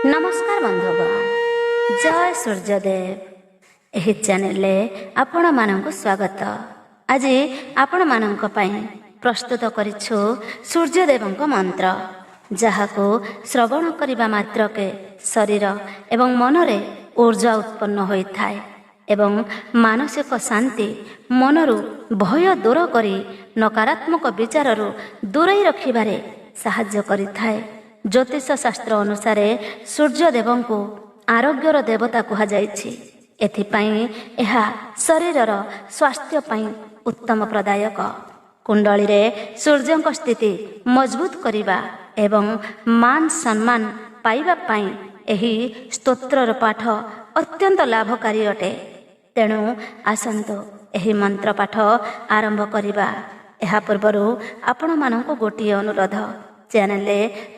नमस्कार बंधुगण, जय सूर्यदेव। यही चैनल आपण मानक स्वागत। आज आपण मानक पई प्रस्तुत करिछु सूर्यदेव मंत्र, जहाको श्रवण करिबा मात्रके शरीर एवं मनरे ऊर्जा उत्पन्न होइथाय एवं मानसिक शांति मनरु भय दूर करी नकारात्मक विचाररु दूरई रखिबारे साहाय्य करिथाय। ज्योतिष शास्त्र अनुसार सूर्यदेव को आरोग्यर देवता कहा जायछि। एथिपाई एहा शरीरर स्वास्थ्य पाई उत्तम प्रदायक। कुंडली रे सूर्य स्थिति मजबूत करिबा एवं मान सम्मान पाइबा पाई एही स्तोत्रर पाठ अत्यंत लाभकारी अटे। तेणु आसंतु एही मंत्र पाठ आरंभ करिबा। एहा पूर्वरु आपण माननको गोटिए अनुरोध, चैनल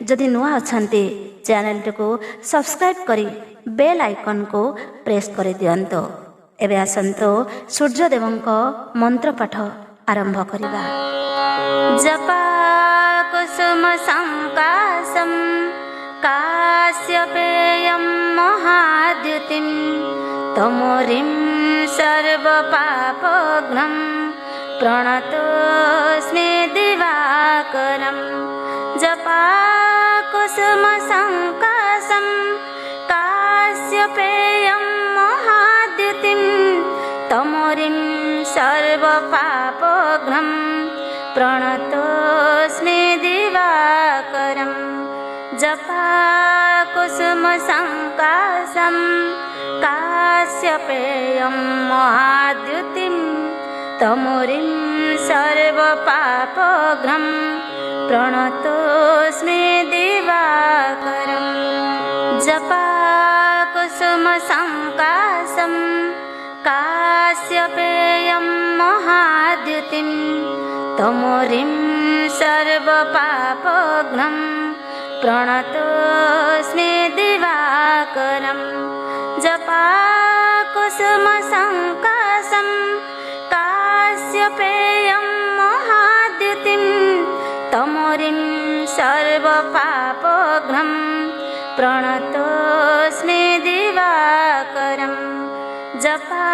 जदि नुआ अछंती चैनल को सब्सक्राइब करी बेल आइकन को प्रेस कर दियंतो। एबे आसंतो सूर्यदेव मंत्र पाठ आरंभ करिबा। जपा कुसुम संकाशम काश्यपेयं महाद्युतिं तमोरिं सर्व पापघ्नं प्रणतोऽस्मि दिवाकरम्। जपा कुसुम संकाशं काश्यपेयं महाद्युतिं तमोरिं सर्व पापघ्नं प्रणतोऽस्मि दिवाकरम्। जपा कुसुम संकाशं काश्यपेयं महाद्युतिं तमोरिं सर्व पापघ्नं प्रणतोऽस्मि दिवाकरम्। जपा कुसुम संकाशं काश्यपेयं महाद्युतिं तमोरिं सर्व पापघ्नं प्रणतोऽस्मि दिवाकरम्। जपा कुसुम संकाशं काश्यपेयं महाद्युतिं तमोरिं सर्व पापघ्नं प्रणतोऽस्मि दिवाकरम्। जपा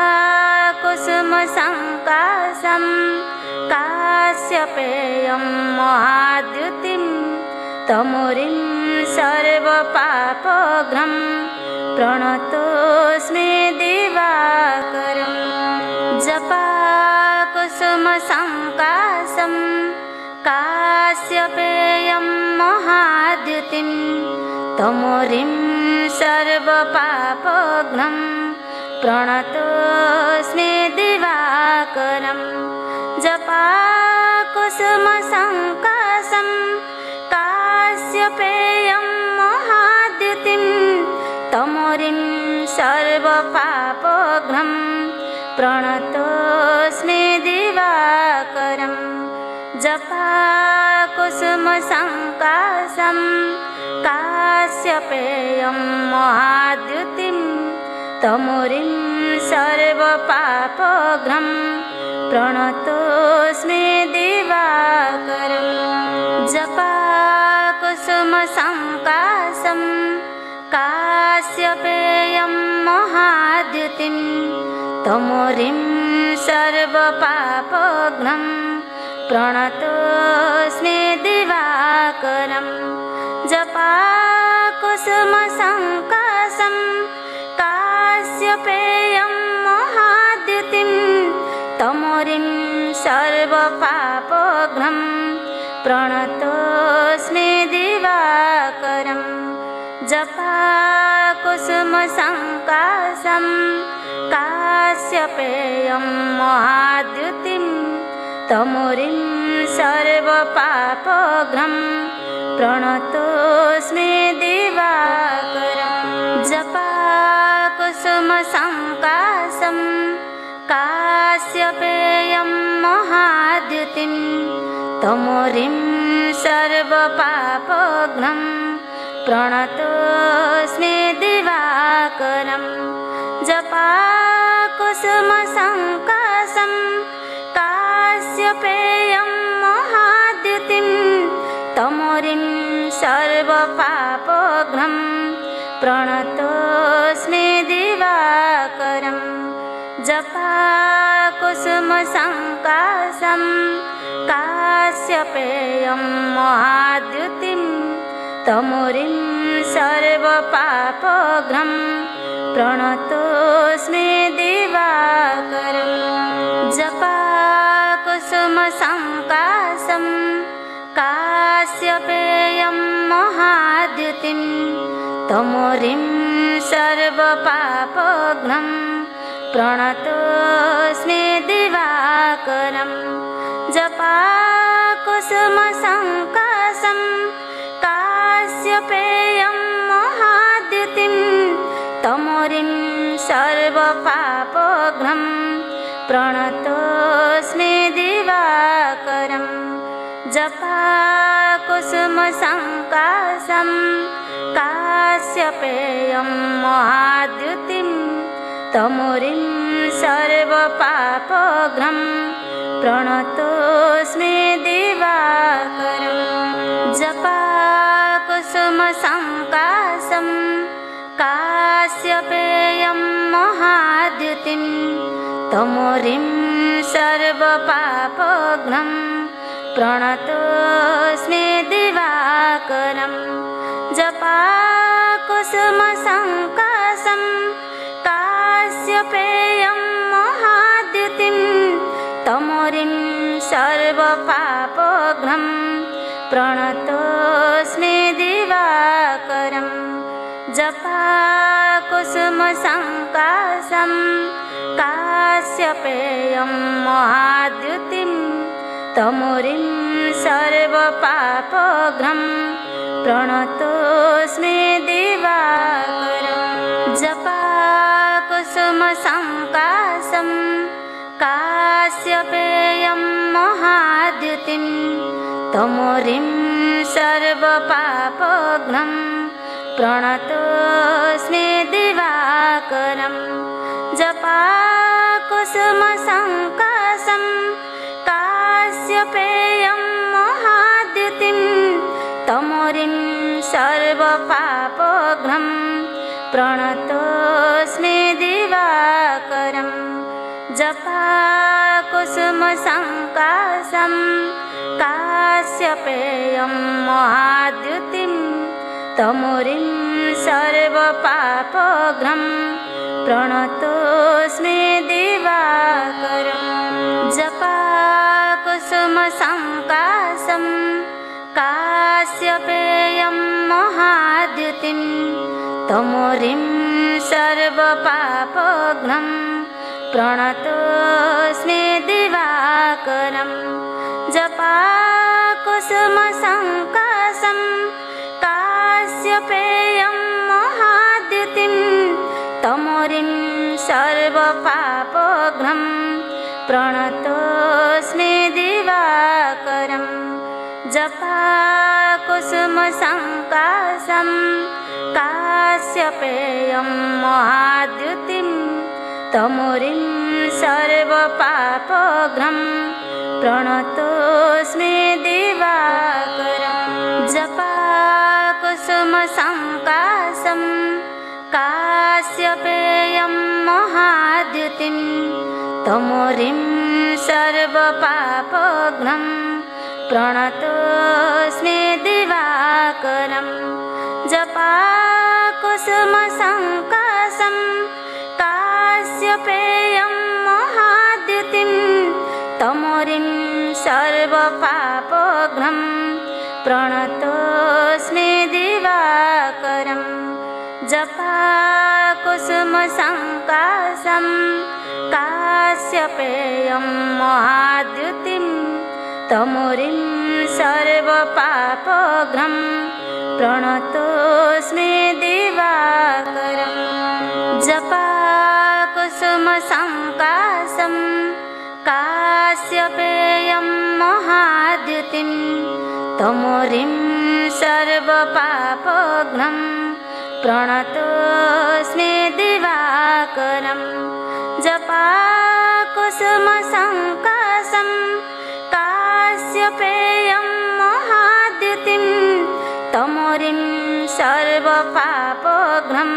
कुसुम संकाशं काश्यपेयं महाद्युतिं तमोरिं सर्व पापघ्नं प्रणतोऽस्मि दिवाकरम्। जपा कुसुम संकाशं काश्यपेयं महाद्युतिं तमोरिं सर्व पापघ्नं प्रणतोऽस्मि दिवाकरम्। जपा कुसुम संकाशं काश्यपेयं महाद्युतिं तमोरिं सर्व पापघ्नं प्रणतोऽस्मि दिवाकरम्। जपा कुसुम संकाशं काश्यपेयं महाद्युतिं तमोरिं सर्व पापघ्नं प्रणतोऽस्मि दिवाकरम्। जपा कुसुम संकाशं काश्यपेयं महाद्युतिं तमोरिं सर्व पापघ्नं प्रणतोऽस्मि दिवाकरम्। जपा कुसुम संकाशं काश्यपेयं महाद्युतिं तमोरिं सर्व पापघ्नं प्रणतोऽस्मि दिवाकरम्। जपा कुसुम संकाशं काश्यपेयं महाद्युतिं तमोरिं सर्व पापघ्नं प्रणतोऽस्मि दिवाकरम्। जपा कुसुम संकाशं काश्यपेयं महाद्युतिं तमोरिं सर्व पापघ्नं प्रणतोऽस्मि दिवाकरम्। जपा कुसुम संकाशं काश्यपेयं महाद्युतिं तमोरिं सर्व पापघ्नं प्रणतोऽस्मि दिवाकरं जपाकुसुमसङ्काशं काश्यपेयं महाद्युतिं तमोरिं सर्वपापघ्नं प्रणतोऽस्मि दिवाकरं जपाकुसुमसङ्काशं काश्यपेयं महाद्युतिं तमोरिं सर्वपापघ्नं प्रणतोऽस्मि दिवाकरं जपाकुसुमसङ्काशं काश्यपेयं महाद्युतिं तमोरिं सर्वपापघ्नं प्रणतोऽस्मि दिवाकरं जपाकुसुमसङ्काशं काश्यपेयं महाद्युतिं तमोरिं सर्वपापघ्नं प्रणतोऽस्मि दिवाकरं जपाकुसुमसङ्काशं काश्यपेयं महाद्युतिं तमोरिं सर्वपापघ्नं प्रणतोऽस्मि दिवाकरं जपाकुसुमसङ्काशं काश्यपेयं महाद्युतिं तमोरिं सर्वपापघ्नं प्रणतोऽस्मि दिवाकरं जपाकुसुमसङ्काशं काश्यपेयं महाद्युतिं तमोरिं सर्वपापघ्नं प्रणतोऽस्मि दिवाकरं जपाकुसुमसङ्काशं काश्यपेयं महाद्युतिं तमोरिं सर्वपापघ्नं प्रणतोऽस्मि दिवाकरं जपाकुसुमसङ्काशं काश्यपेयं महाद्युतिं तमोरिं सर्वपापघ्नं प्रणतोऽस्मि दिवाकरं जपाकुसुमसङ्काशं काश्यपेयं महाद्युतिं तमोरिं सर्वपापघ्नं प्रणतोऽस्मि दिवाकरं जपाकुसुमसङ्काशं काश्यपेयं महाद्युतिं तमोरिं सर्वपापघ्नं प्रणतोऽस्मि दिवाकरं जपाकुसुमसङ्काशं काश्यपेयं महाद्युतिं तमोरिं सर्वपापघ्नं प्रणतोऽस्मि दिवाकरं जपाकुसुमसङ्काशं काश्यपेयं महाद्युतिं तमोरिं सर्वपापघ्नं प्रणतोऽस्मि दिवाकरं जपाकुसुमसङ्काशं काश्यपेयं महाद्युतिं तमोरिं सर्वपापघ्नं प्रणतोऽस्मि दिवाकरं जपाकुसुमसङ्काशं काश्यपेयं महाद्युतिं तमोरिं सर्वपापघ्नं प्रणतोऽस्मि दिवाकरं जपाकुसुमसङ्काशं काश्यपेयं महाद्युतिं तमोरिं सर्वपापघ्नं प्रणतोऽस्मि दिवाकरं जपाकुसुमसङ्काशं काश्यपेयं महाद्युतिं तमोरिं सर्वपापघ्नं प्रणतोऽस्मि दिवाकरं जपाकुसुमसङ्काशं काश्यपेयं महाद्युतिं तमोरिं सर्वपापघ्नं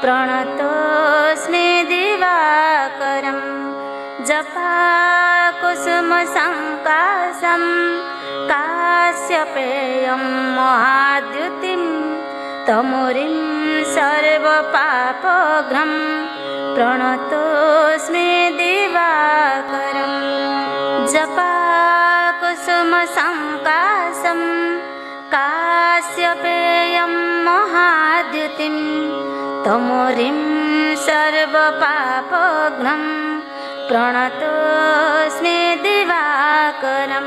प्रणतोऽस्मि दिवाकरं जपाकुसुमसङ्काशं काश्यपेयं महाद्युतिं तमोरिं सर्वपापघ्नं प्रणतोऽस्मि दिवाकरं जपाकुसुमसङ्काशं काश्यपेयं महाद्युतिं तमोरिं सर्वपापघ्नं प्रणतोऽस्मि दिवाकरं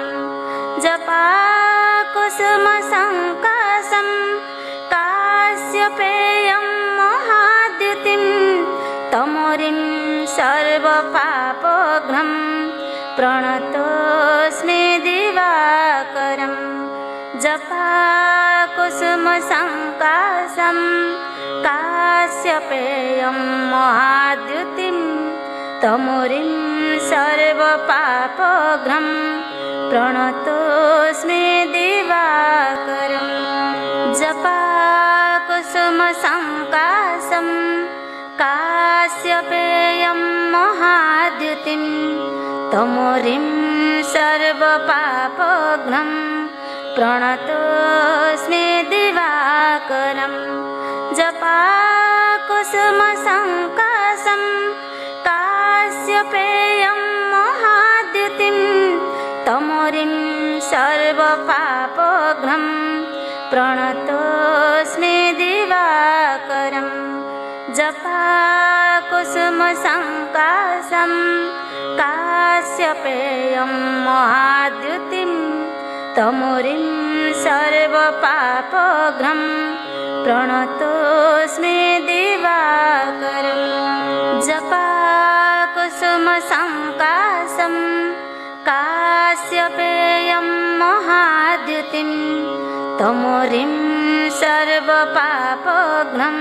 जपाकुसुमसङ्काशं काश्यपेयं महाद्युतिं तमोरिं सर्वपापघ्नं प्रणतोऽस्मि दिवाकरं जपाकुसुमसङ्काशं काश्यपेयं महाद्युतिं तमोरिं सर्वपापघ्नं प्रणतोऽस्मि दिवाकरं जपाकुसुमसङ्काशं काश्यपेयं महाद्युतिं तमोरिं सर्वपापघ्नं प्रणतोऽस्मि दिवाकरं जपाकुसुमसङ्काशं काश्यपेयं महाद्युतिं तमोरिं सर्वपापघ्नं प्रणतोऽस्मि दिवाकरं जपाकुसुमसङ्काशं काश्यपेयं महाद्युतिं तमोरिं सर्वपापघ्नं प्रणतोऽस्मि दिवाकरं जपाकुसुमसङ्काशं काश्यपेयं महाद्युतिं तमोरिं सर्वपापघ्नं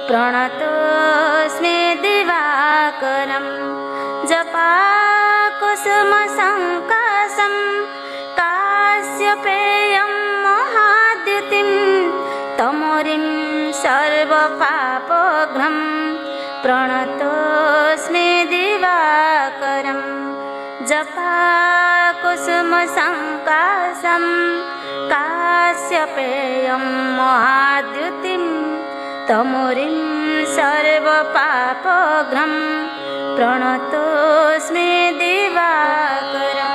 प्रणतोऽस्मि दिवाकरं जपाकुसुमसङ्काशं काश्यपेयं महाद्युतिं तमोरिं सर्वपापघ्नं प्रणतोऽस्मि दिवाकरं जपाकुसुमसङ्काशं काश्यपेयं महाद्युतिं तमोरिं सर्वपापघ्नं प्रणतोऽस्मि दिवाकरं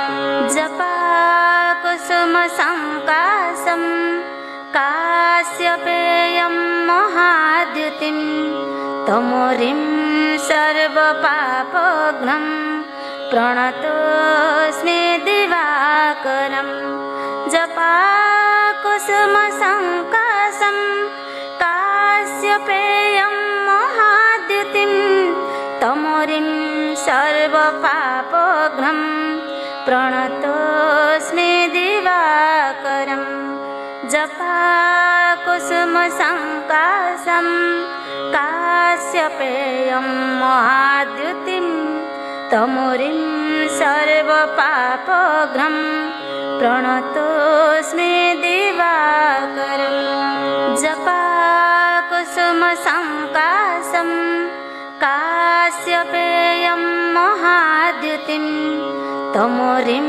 जपाकुसुमसङ्काशं काश्यपेयं महाद्युतिं तमोरिं सर्वपापघ्नं प्रणतोऽस्मि दिवाकरं जपाकुसुमसङ्काशं काश्यपेयं महाद्युतिं तमोरिं सर्वपापघ्नं प्रणतोऽस्मि दिवाकरं जपाकुसुमसङ्काशं काश्यपेयं महाद्युतिं तमोरिं सर्वपापघ्नं प्रणतोऽस्मि दिवाकरं जपाकुसुमसङ्काशं काश्यपेयं महाद्युतिं तमोरिं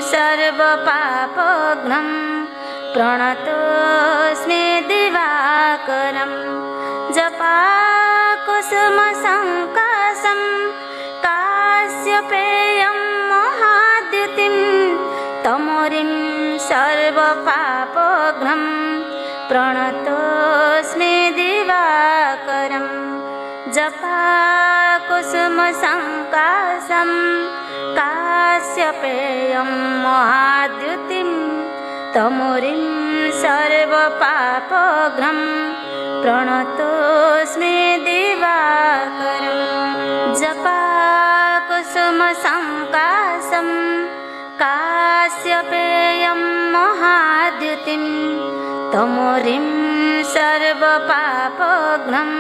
सर्वपापघ्नं प्रणतोऽस्मि दिवाकरं जपाकुसुमसङ्काशं काश्यपेयं महाद्युतिं तमोरिं सर्वपापघ्नं प्रणतोऽस्मि दिवाकरं जपाकुसुमसङ्काशं काश्यपेयं महाद्युतिं तमोरिं सर्वपापघ्नं प्रणतोऽस्मि दिवाकरं जपाकुसुमसङ्काशं काश्यपेयं महाद्युतिं तमोरिं सर्वपापघ्नं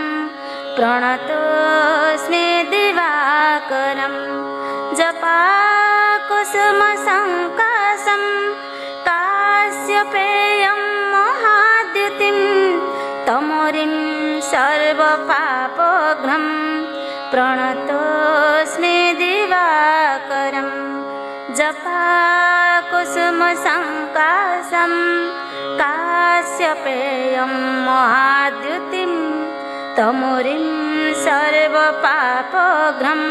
प्रणतोऽस्मि दिवाकरं जपाकुसुमसङ्काशं काश्यपेयं महाद्युतिं तमोरिं सर्वपापघ्नं प्रणतोऽस्मि दिवाकरं जपाकुसुमसङ्काशं काश्यपेयं महाद्युतिं तमोरिं सर्वपापघ्नं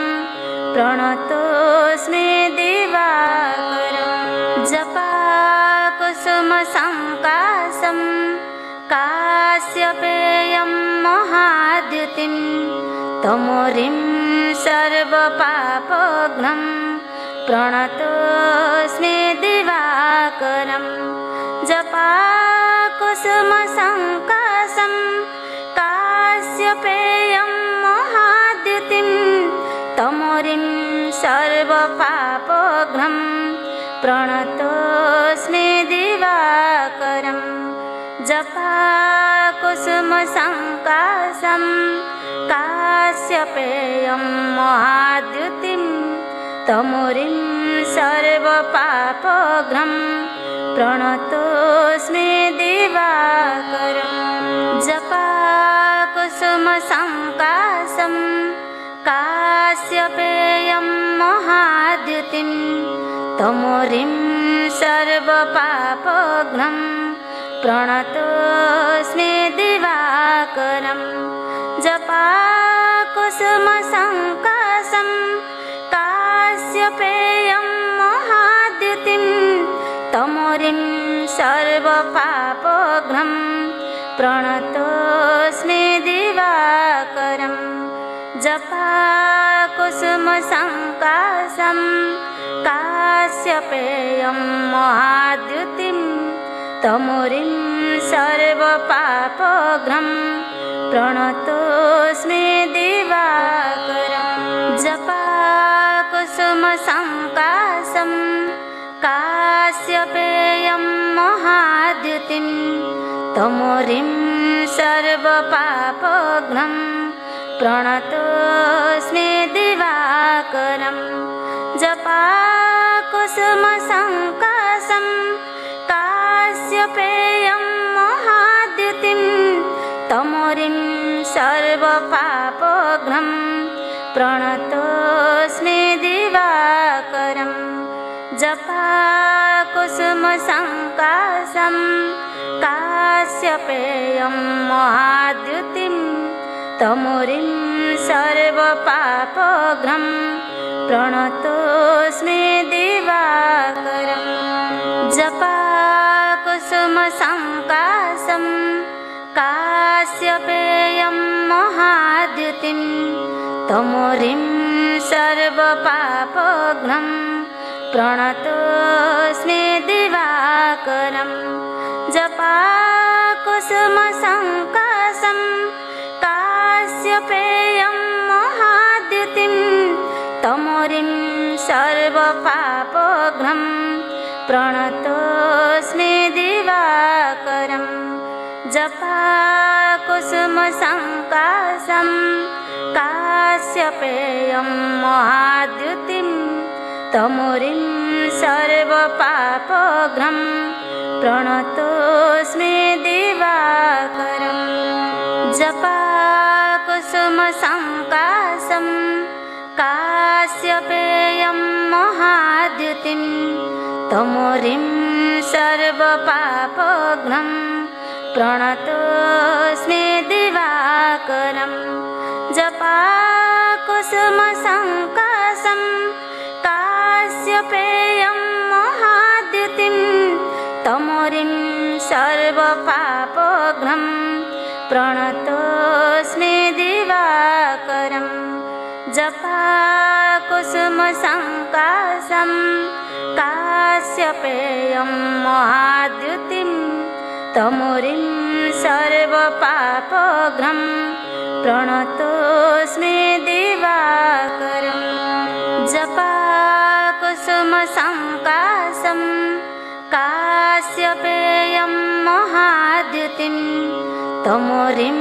प्रणतोऽस्मि दिवाकरं जपाकुसुमसङ्काशं काश्यपेयं महाद्युतिं तमोरिं सर्वपापघ्नं प्रणतोऽस्मि दिवाकरं जपाकुसुमसङ्काशं काश्यपेयं महाद्युतिं तमोरिं सर्वपापघ्नं प्रणतोऽस्मि दिवाकरं जपाकुसुमसङ्काशं काश्यपेयं महाद्युतिं तमोरिं सर्वपापघ्नं प्रणतोऽस्मि दिवाकरं जपाकुसुमसङ्काशं काश्यपेयं महाद्युतिं तमोरिं सर्वपापघ्नं प्रणतोऽस्मि दिवाकरं जपाकुसुमसङ्काशं काश्यपेयं महाद्युतिं तमोरिं सर्वपापघ्नं प्रणतोऽस्मि दिवाकरं जपाकुसुमसङ्काशं काश्यपेयं महाद्युतिं तमोरिं सर्वपापघ्नं प्रणतोऽस्मि दिवाकरं जपाकुसुमसङ्काशं काश्यपेयं महाद्युतिं तमोरिं सर्वपापघ्नं प्रणतोऽस्मि दिवाकरं जपाकुसुमसङ्काशं काश्यपेयं महाद्युतिं तमोरिं सर्वपापघ्नं प्रणतोऽस्मि दिवाकरं जपाकुसुमसङ्काशं काश्यपेयं महाद्युतिं तमोरिं सर्वपापघ्नं प्रणतोऽस्मि दिवाकरं जपाकुसुमसङ्काशं काश्यपेयं महाद्युतिं तमोरिं सर्वपापघ्नं प्रणतोऽस्मि दिवाकरं जपाकुसुमसङ्काशं काश्यपेयं महाद्युतिं तमोरिं सर्वपापघ्नं प्रणतोऽस्मि दिवाकरं जपाकुसुमसङ्काशं काश्यपेयं महाद्युतिं तमोरिं सर्वपापघ्नं प्रणतोऽस्मि दिवाकरं जपाकुसुमसङ्काशं काश्यपेयं महाद्युतिं तमोरिं सर्वपापघ्नं प्रणतोऽस्मि दिवाकरं जपाकुसुमसङ्काशं काश्यपेयं महाद्युतिं तमोरिं सर्वपापघ्नं प्रणतोऽस्मि दिवाकरं जपाकुसुमसङ्काशं काश्यपेयं महाद्युतिं तमोरिं सर्वपापघ्नं प्रणतोऽस्मि दिवाकरं जपाकुसुमसङ्काशं काश्यपेयं महाद्युतिं तमोरिं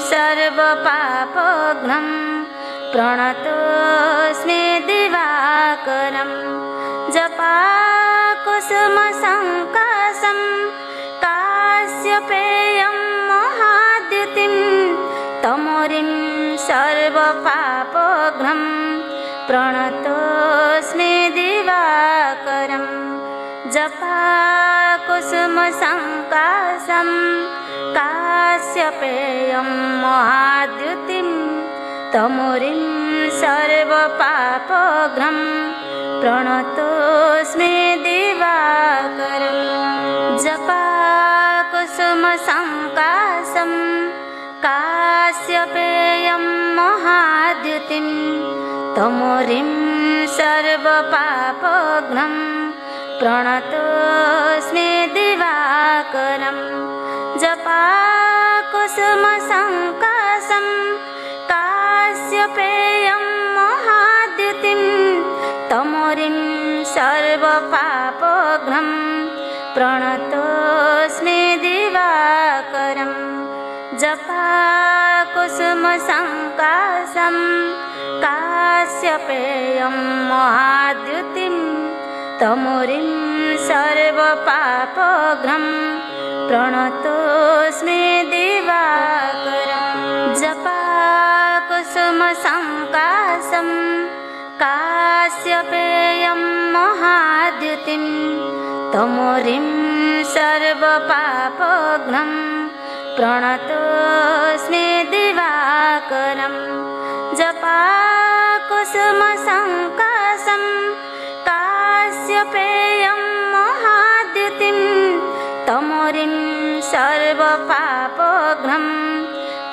सर्वपापघ्नं प्रणतोऽस्मि दिवाकरं जपाकुसुमसङ्काशं काश्यपेयं महाद्युतिं तमोरिं सर्वपापघ्नं प्रणतोऽस्मि दिवाकरं जपाकुसुमसङ्काशं काश्यपेयं महाद्युतिं तमोरिं सर्वपापघ्नं प्रणतोऽस्मि दिवाकरं जपाकुसुमसङ्काशं काश्यपेयं महाद्युतिं तमोरिं सर्वपापघ्नं प्रणतोऽस्मि दिवाकरं जपाकुसुमसङ्काशं काश्यपेयं महाद्युतिं तमोरिं सर्वपापघ्नं प्रणतोऽस्मि दिवाकरं जपाकुसुमसङ्काशं काश्यपेयं महाद्युतिं तमोरिं सर्वपापघ्नं प्रणतोऽस्मि दिवाकरं जपाकुसुमसङ्काशं काश्यपेयं महाद्युतिं तमोरिं सर्वपापघ्नं प्रणतोऽस्मि दिवाकरं जपाकुसुमसङ्काशं काश्यपेयं महाद्युतिं तमोरिं सर्वपापघ्नं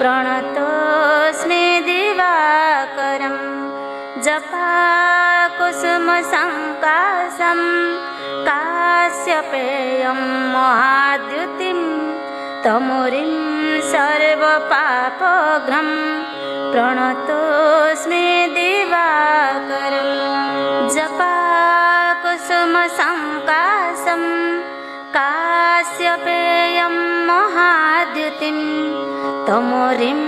प्रणतोऽस्मि दिवाकरं जपाकुसुमसङ्काशं काश्यपेयं महाद्युतिं तमोरिं सर्वपापघ्नं प्रणतोऽस्मि दिवाकरं जपाकुसुमसङ्काशं काश्यपेयं महाद्युतिं तमोरिं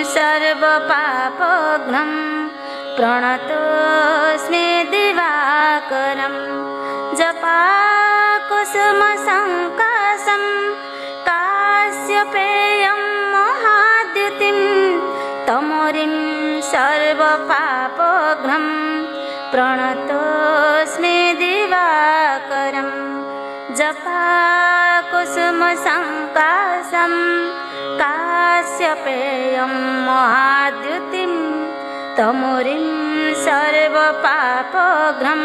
सर्वपापघ्नं प्रणतोऽस्मि दिवाकरं जपाकुसुमसङ्काशं काश्यपेयं महाद्युतिं तमोरिं सर्वपापघ्नं प्रणतोऽस्मि दिवाकरं जपाकुसुमसङ्काशं काश्यपेयं महाद्युतिं तमोरिं सर्वपापघ्नं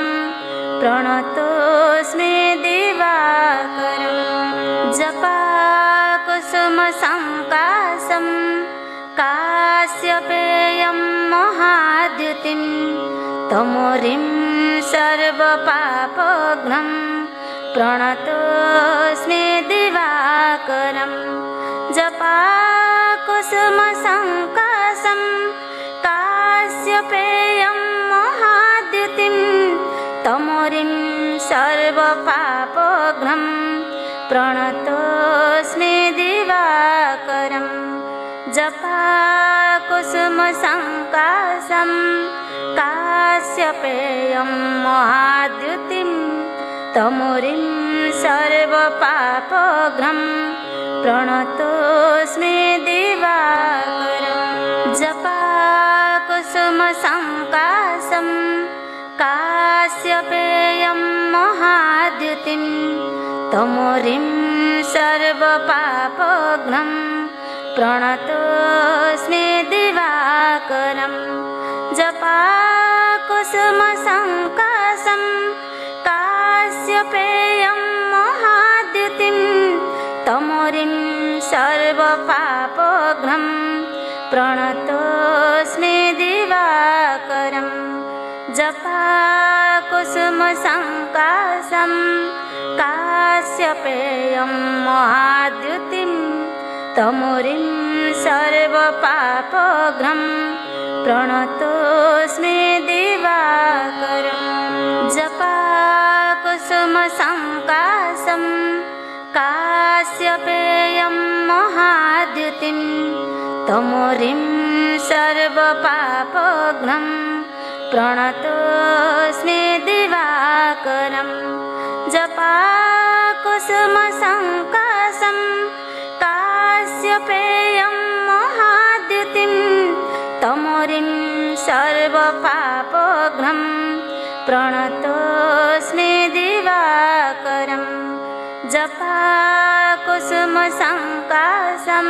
प्रणतोऽस्मि दिवाकरं जपाकुसुमसङ्काशं काश्यपेयं महाद्युतिं तमोरिं सर्वपापघ्नं प्रणतोऽस्मि दिवाकरं जपाकुसुमसङ्काशं काश्यपेयं महाद्युतिं तमोरिं सर्वपापघ्नं प्रणतोऽस्मि दिवाकरं जपाकुसुमसङ्काशं काश्यपेयं महाद्युतिं तमोरिं सर्वपापघ्नं प्रणतोऽस्मि दिवाकरं जपाकुसुमसङ्काशं काश्यपेयं महाद्युतिं तमोरिं सर्वपापघ्नं प्रणतोऽस्मि दिवाकरं जपाकुसुमसङ्काशं काश्यपेयं महाद्युतिं तमोरिं सर्वपापघ्नं प्रणतोऽस्मि दिवाकरं जपाकुसुमसङ्काशं काश्यपेयं महाद्युतिं तमोरिं सर्वपापघ्नं प्रणतोऽस्मि दिवाकरं जपाकुसुमसङ्काशं काश्यपेयं महाद्युतिं तमोरिं सर्वपापघ्नं प्रणतोऽस्मि दिवाकरं जपाकुसुमसङ्काशं काश्यपेयं महाद्युतिं प्रणतोऽस्मि दिवाकरं जपाकुसुमसङ्काशं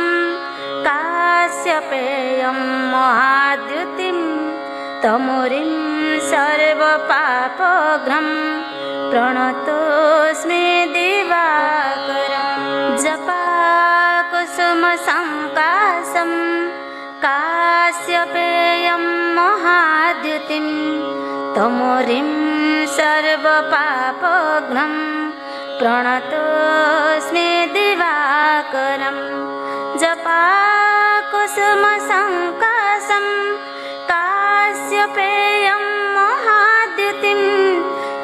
काश्यपेयं महाद्युतिं तमोरिं सर्वपापघ्नं प्रणतोऽस्मि दिवाकरं जपाकुसुमसङ्काशं काश्यपेयं महाद्युतिं तमोरिं सर्वपापघ्नं प्रणतोऽस्मि दिवाकरं जपाकुसुमसङ्काशं काश्यपेयं महाद्युतिं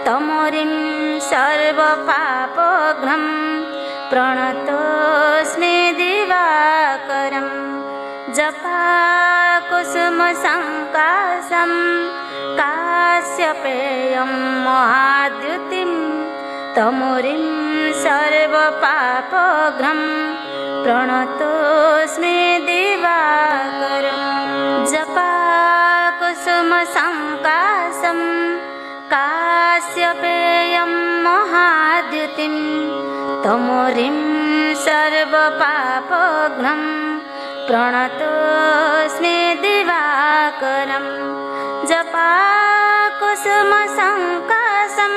तमोरिं सर्वपापघ्नं प्रणतोऽस्मि दिवाकरं जपाकुसुमसङ्काशं काश्यपेयं महाद्युतिं तमोरिं सर्वपापघ्नं प्रणतोऽस्मि दिवाकरं जपाकुसुमसङ्काशं काश्यपेयं महाद्युतिं तमोरिं सर्वपापघ्नं प्रणतोऽस्मि दिवाकरं जपाकुसुमसङ्काशं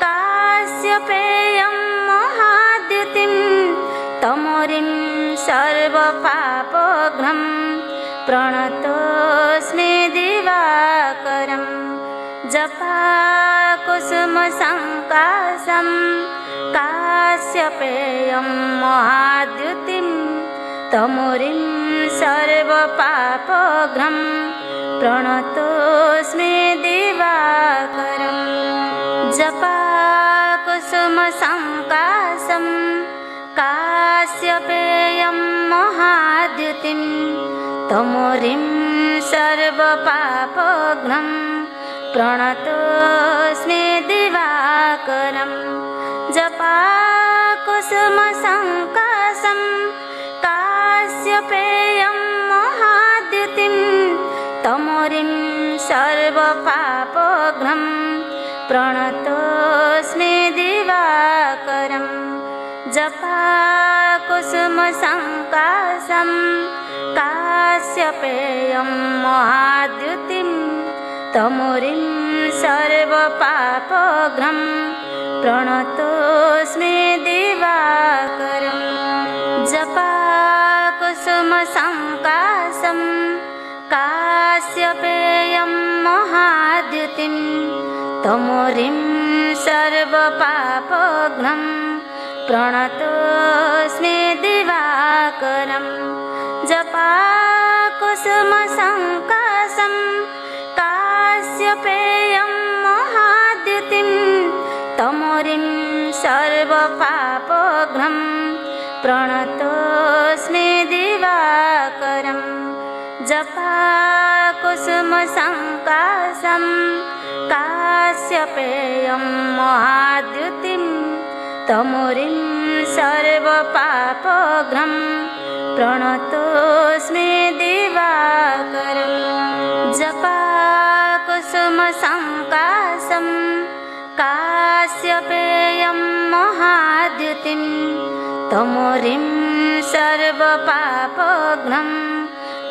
काश्यपेयं महाद्युतिं तमोरिं सर्वपापघ्नं प्रणतोऽस्मि दिवाकरं जपाकुसुमसङ्काशं काश्यपेयं महाद्युतिं तमोरिं सर्वपापघ्नं प्रणतोऽस्मि दिवाकरं जपाकुसुमसङ्काशं काश्यपेयं महाद्युतिं तमोरिं सर्वपापघ्नं प्रणतोऽस्मि दिवाकरं जपाकुसुमसङ्काशं काश्यपेयं महाद्युतिं तमोरिं सर्वपापघ्नं प्रणतोऽस्मि दिवाकरं जपाकुसुमसङ्काशं काश्यपेयं महाद्युतिं तमोरिं सर्वपापघ्नं प्रणतोऽस्मि दिवाकरं जपाकुसुमसङ्काशं काश्यपेयं महाद्युतिं तमोरिं सर्वपापघ्नं प्रणतोऽस्मि दिवाकरं जपाकुसुमसङ्काशं काश्यपेयं महाद्युतिं तमोरिं सर्वपापघ्नं प्रणतोऽस्मि दिवाकरं जपाकुसुमसङ्काशं काश्यपेयं महाद्युतिं तमोरिं सर्वपापघ्नं प्रणतोऽस्मि दिवाकरं जपाकुसुमसङ्काशं काश्यपेयं महाद्युतिं तमोरिं सर्वपापघ्नं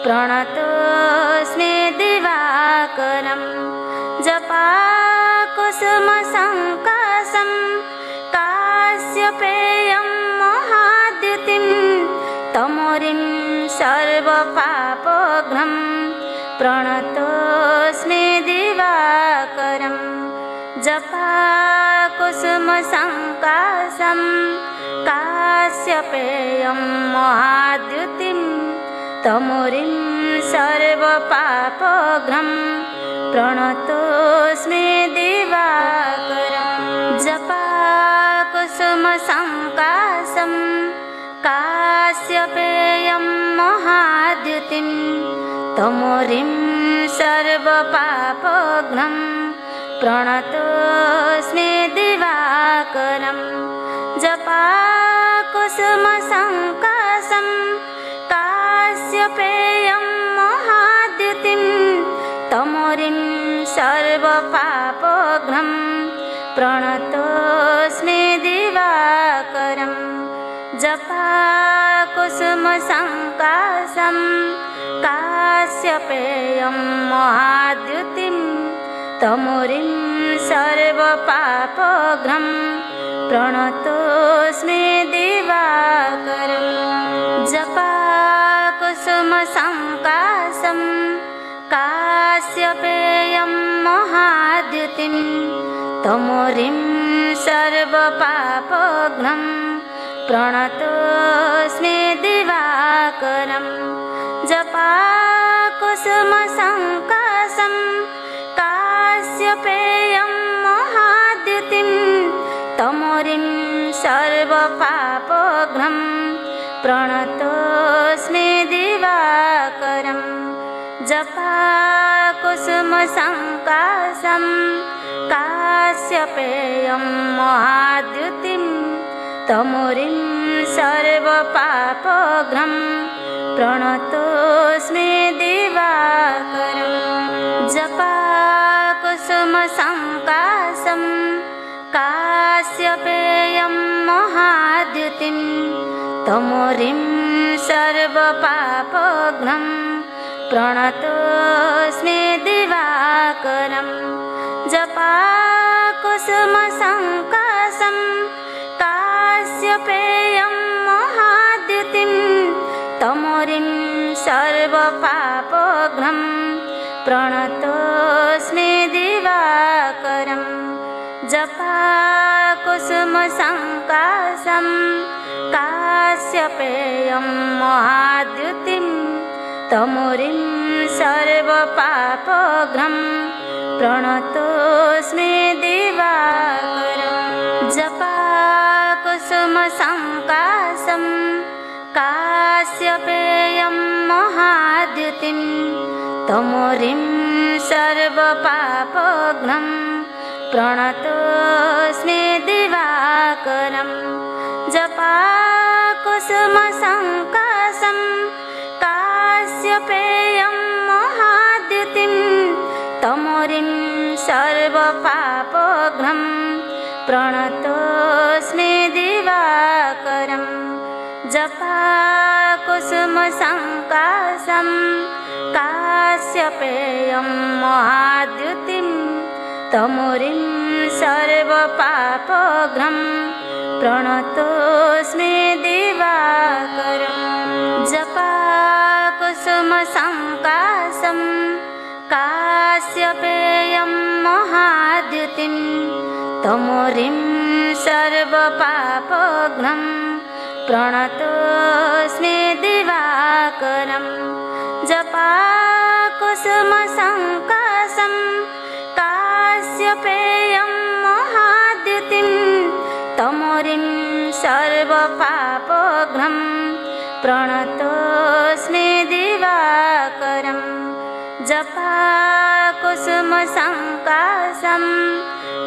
प्रणतोऽस्मि दिवाकरं जपाकुसुमसङ्काशं काश्यपेयं महाद्युतिं तमोरिं सर्वपापघ्नं प्रणतोऽस्मि दिवाकरं जपाकुसुमसङ्काशं काश्यपेयं महाद्युतिं तमोरिं सर्वपापघ्नं प्रणतोऽस्मि दिवाकरं जपाकुसुमसङ्काशं काश्यपेयं महाद्युतिं तमोरिं सर्वपापघ्नं प्रणतोऽस्मि दिवाकरं जपाकुसुमसङ्काशं काश्यपेयं महाद्युतिं तमोरिं सर्वपापघ्नं प्रणतोऽस्मि दिवाकरं जपाकुसुमसङ्काशं काश्यपेयं महाद्युतिं तमोरिं सर्वपापघ्नं प्रणतोऽस्मि दिवाकरं जपाकुसुमसङ्काशं काश्यपेयं महाद्युतिं तमोरिं सर्वपापघ्नं प्रणतोऽस्मि दिवाकरं जपाकुसुमसङ्काशं काश्यपेयं महाद्युतिं तमोरिं सर्वपापघ्नं प्रणतोऽस्मि दिवाकरं जपाकुसुमसङ्काशं काश्यपेयं महाद्युतिं तमोरिं सर्वपापघ्नं प्रणतोऽस्मि दिवाकरं जपाकुसुमसङ्काशं काश्यपेयं महाद्युतिं तमोरिं सर्वपापघ्नं प्रणतोऽस्मि दिवाकरं जपाकुसुमसङ्काशं काश्यपेयं महाद्युतिं तमोरिं सर्वपापघ्नं प्रणतोऽस्मि दिवाकरं जपाकुसुमसङ्काशं काश्यपेयं महाद्युतिं तमोरिं सर्वपापघ्नं प्रणतोऽस्मि दिवाकरं जपाकुसुमसङ्काशं काश्यपेयं महाद्युतिं तमोरिं सर्वपापघ्नं प्रणतोऽस्मि दिवाकरं जपाकुसुमसङ्काशं काश्यपेयं महाद्युतिं तमोरिं सर्वपापघ्नं प्रणतोऽस्मि दिवाकरं जपाकुसुमसङ्काशं काश्यपेयं महाद्युतिं तमोरिं सर्वपापघ्नं प्रणतोऽस्मि दिवाकरं जपाकुसुमसङ्काशं काश्यपेयं महाद्युतिं तमोरिं सर्वपापघ्नं प्रणतोऽस्मि दिवाकरं जपाकुसुमसङ्काशं काश्यपेयं महाद्युतिं तमोरिं सर्वपापघ्नं प्रणतोऽस्मि दिवाकरं जपाकुसुमसङ्काशं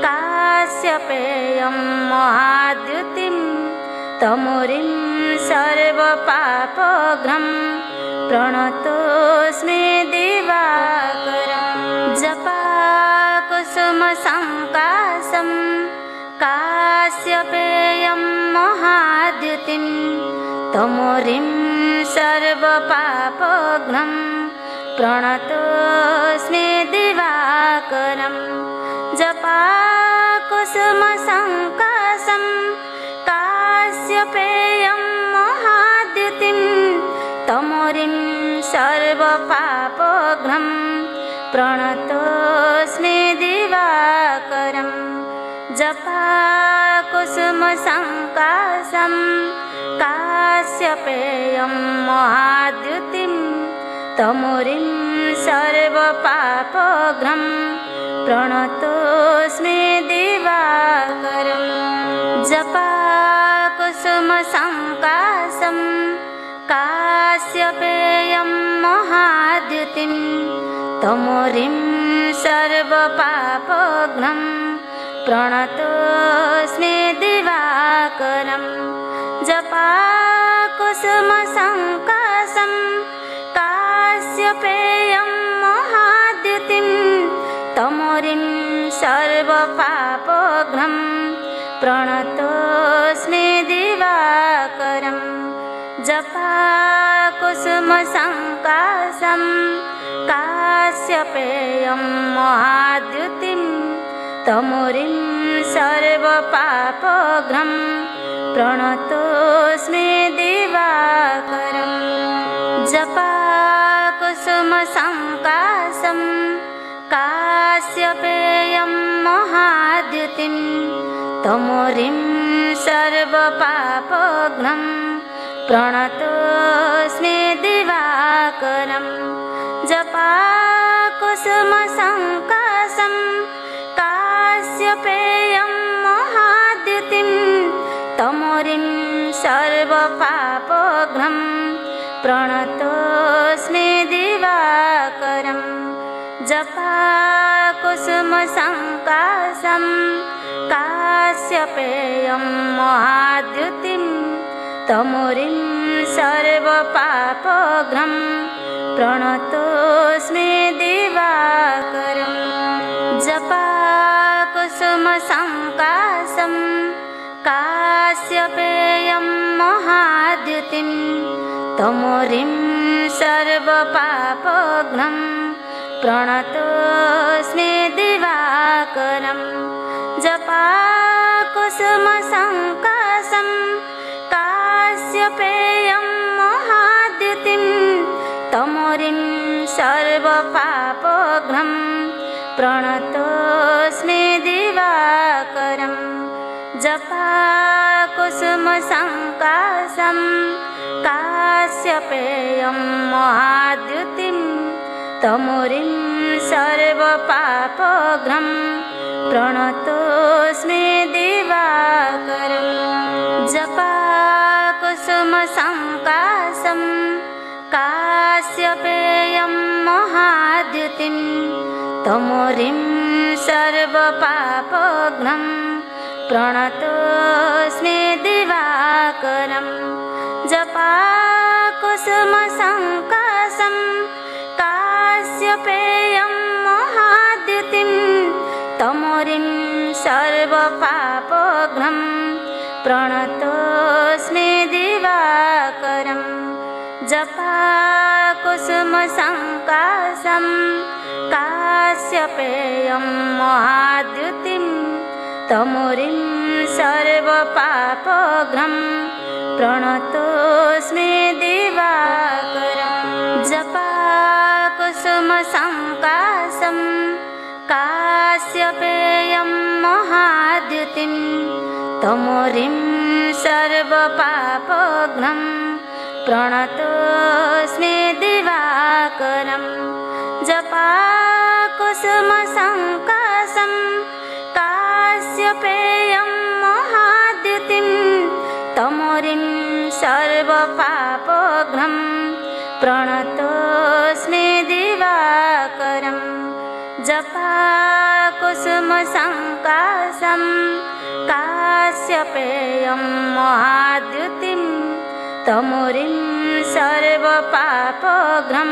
काश्यपेयं महाद्युतिं तमोरिं सर्वपापघ्नं प्रणतोऽस्मि दिवाकरं जपाकुसुमसङ्काशं काश्यपेयं महाद्युतिं तमोरिं सर्वपापघ्नं प्रणतोऽस्मि दिवाकरं जपाकुसुमसङ्काशं काश्यपेयं महाद्युतिं तमोरिं सर्वपापघ्नं प्रणतोऽस्मि दिवाकरं जपाकुसुमसङ्काशं काश्यपेयं महाद्युतिं तमोरिं सर्वपापघ्नं प्रणतोऽस्मि दिवाकरं जपाकुसुमसङ्काशं काश्यपेयं महाद्युतिं तमोरिं सर्वपापघ्नं प्रणतोऽस्मि दिवाकरं जपाकुसुमसङ्काशं काश्यपेयं महाद्युतिं तमोरिं सर्व सर्वपापघ्नं प्रणतोऽस्मि दिवाकरं जपाकुसुमसङ्काशं काश्यपेयं महाद्युतिं तमोरिं सर्वपापघ्नं प्रणतोऽस्मि दिवाकरं जपाकुसुमसङ्काशं काश्यपेयं महाद्युतिं तमोरिं सर्वपापघ्नं प्रणतोऽस्मि दिवाकरं जपाकुसुमसङ्काशं काश्यपेयं महाद्युतिं तमोरिं सर्वपापघ्नं प्रणतोऽस्मि दिवाकरं जपाकुसुमसङ्काशं काश्यपेयं महाद्युतिं तमोरिं सर्वपापघ्नं प्रणतोऽस्मि दिवाकरं जपाकुसुमसङ्काशं काश्यपेयं महाद्युतिं तमोरिं सर्वपापघ्नं प्रणतोऽस्मि दिवाकरं जपाकुसुमसङ्काशं काश्यपेयं महाद्युतिं तमोरिं सर्वपापघ्नं प्रणतोऽस्मि दिवाकरं जपाकुसुमसङ्काशं काश्यपेयं महाद्युतिं तमोरिं सर्वपापघ्नं प्रणतोऽस्मि दिवाकरं जपाकुसुमसङ्काशं काश्यपेयं महाद्युतिं तमोरिं सर्वपापघ्नं प्रणतोऽस्मि दिवाकरं जपाकुसुमसङ्काशं काश्यपेयं महाद्युतिं तमोरिं सर्वपापघ्नं प्रणतोऽस्मि दिवाकरं जपाकुसुमसङ्काशं काश्यपेयं महाद्युतिं तमोरिं सर्वपापघ्नं प्रणतोऽस्मि दिवाकरं जपाकुसुमसङ्काशं काश्यपेयं महाद्युतिं तमोरिं सर्वपापघ्नं प्रणतोऽस्मि दिवाकरं जपाकुसुमसङ्काशं काश्यपेयं महाद्युतिं तमोरिं सर्वपापघ्नं प्रणतोऽस्मि दिवाकरं जपाकुसुमसङ्काशं काश्यपेयं महाद्युतिं तमोरिं सर्वपापघ्नं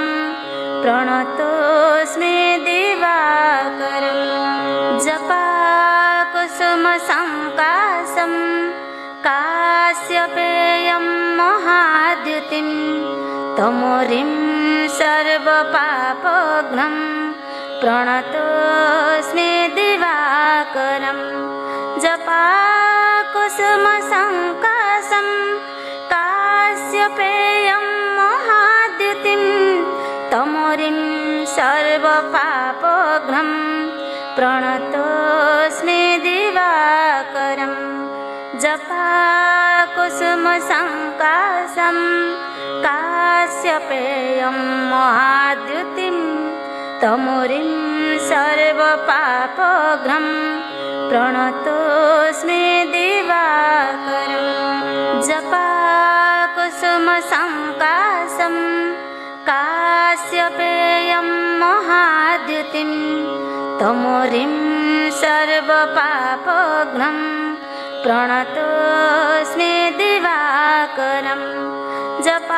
प्रणतोऽस्मि दिवाकरं जपाकुसुमसङ्काशं काश्यपेयं महाद्युतिं तमोरिं सर्वपापघ्नं प्रणतोऽस्मि दिवाकरं जपाकुसुमसङ्काशं काश्यपेयं महाद्युतिं तमोरिं सर्वपापघ्नं प्रणतोऽस्मि दिवाकरं जपाकुसुमसङ्काशं काश्यपेयं महाद्युतिं तमोरिं सर्वपापघ्नं प्रणतोऽस्मि दिवाकरं जपाकुसुमसङ्काशं काश्यपेयं महाद्युतिं तमोरिं सर्वपापघ्नं प्रणतोऽस्मि दिवाकरं जपाकुसुमसङ्काशं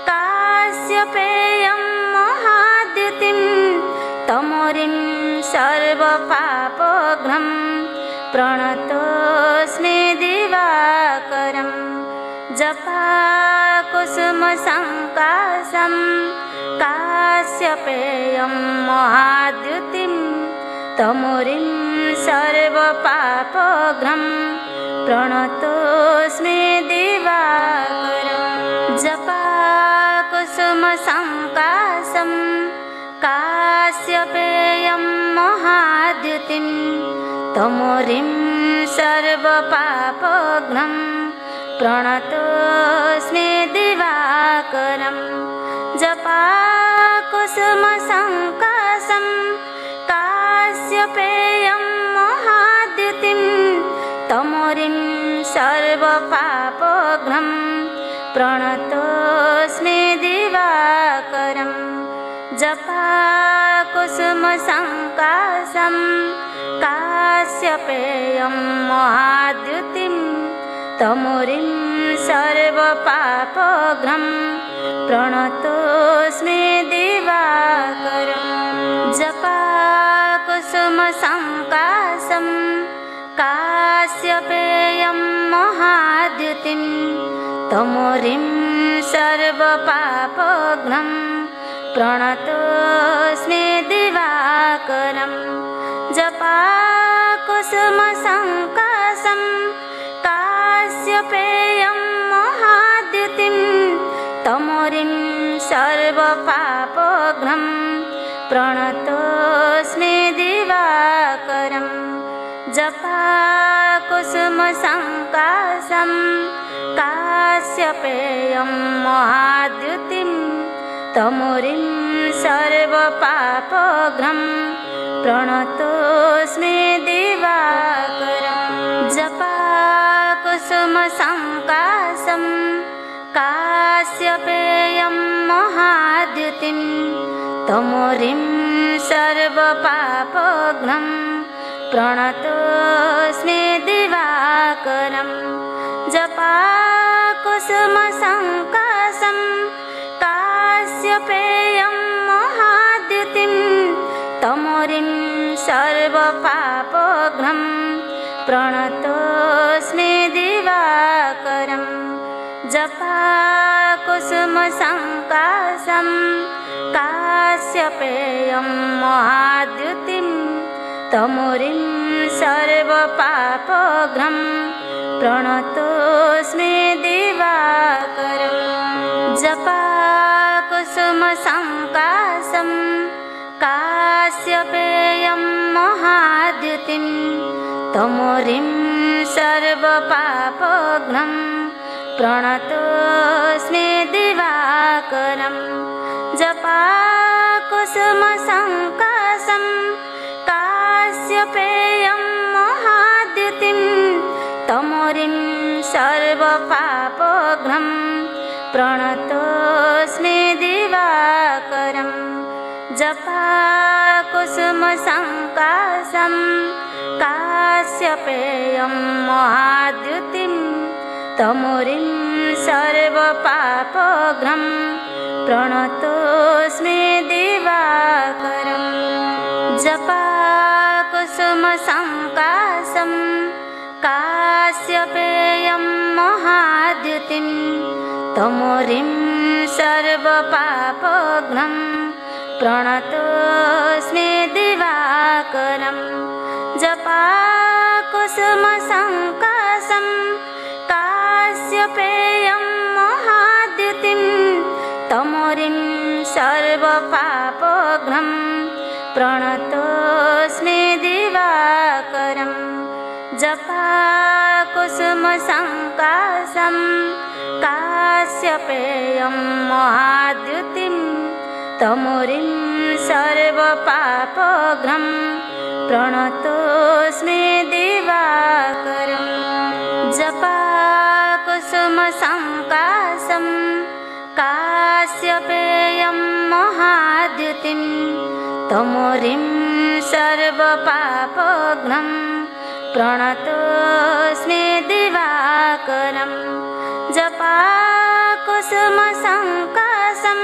काश्यपेयं महाद्युतिं प्रणतोऽस्मि दिवाकरं जपाकुसुमसङ्काशं काश्यपेयं महाद्युतिं तमोरिं सर्वपापघ्नं प्रणतोऽस्मि दिवाकरं जपाकुसुमसङ्काशं काश्यपेयं महाद्युतिं तमोरिं सर्वपापघ्नं प्रणतोऽस्मि दिवाकरं जपाकुसुमसङ्काशं काश्यपेयं महाद्युतिं तमोरिं सर्वपापघ्नं प्रणतोऽस्मि दिवाकरं जपाकुसुमसङ्काशं काश्यपेयं महाद्युतिं तमोरिं सर्वपापघ्नं प्रणतोऽस्मि दिवाकरं जपाकुसुमसङ्काशं काश्यपेयं महाद्युतिं तमोरिं सर्वपापघ्नं प्रणतोऽस्मि दिवाकरं जपाकुसुमसङ्काशं काश्यपेयं महाद्युतिं तमोरिं सर्वपापघ्नं प्रणतोऽस्मि दिवाकरं जपाकुसुमसङ्काशं काश्यपेयं महाद्युतिं तमोरिं सर्वपापघ्नं प्रणतोऽस्मि दिवाकरं जपाकुसुमसङ्काशं काश्यपेयं महाद्युतिं तमोरिं सर्वपापघ्नं प्रणतोऽस्मि दिवाकरं जपाकुसुमसङ्काशं काश्यपेयं महाद्युतिं तमोरिं सर्वपापघ्नं प्रणतोऽस्मि दिवाकरं जपाकुसुमसङ्काशं काश्यपेयं महाद्युतिं तमोरिं सर्वपापघ्नं प्रणतोऽस्मि दिवाकरं जपाकुसुमसङ्काशं काश्यपेयं महाद्युतिं तमोरिं सर्वपापघ्नं प्रणतोऽस्मि दिवाकरं जपाकुसुमसङ्काशं काश्यपेयं महाद्युतिं तमोरिं सर्वपापघ्नं प्रणतोऽस्मि दिवाकरं जपाकुसुमसङ्काशं काश्यपेयं महाद्युतिं तमोरिं सर्वपापघ्नं प्रणतोऽस्मि दिवाकरं जपाकुसुमसङ्काशं काश्यपेयं महाद्युतिं तमोरिं सर्वपापघ्नं प्रणतोऽस्मि दिवाकरं जपाकुसुमसङ्काशं काश्यपेयं महाद्युतिं तमोरिं सर्वपापघ्नं प्रणतोऽस्मि दिवाकरं जपाकुसुमसङ्काशं काश्यपेयं महाद्युतिं तमोरिं सर्वपापघ्नं प्रणतोऽस्मि दिवाकरं जपाकुसुमसङ्काशं काश्यपेयं महाद्युतिं तमोरिं सर्वपापघ्नं प्रणतोऽस्मि दिवाकरं जपाकुसुमसङ्काशं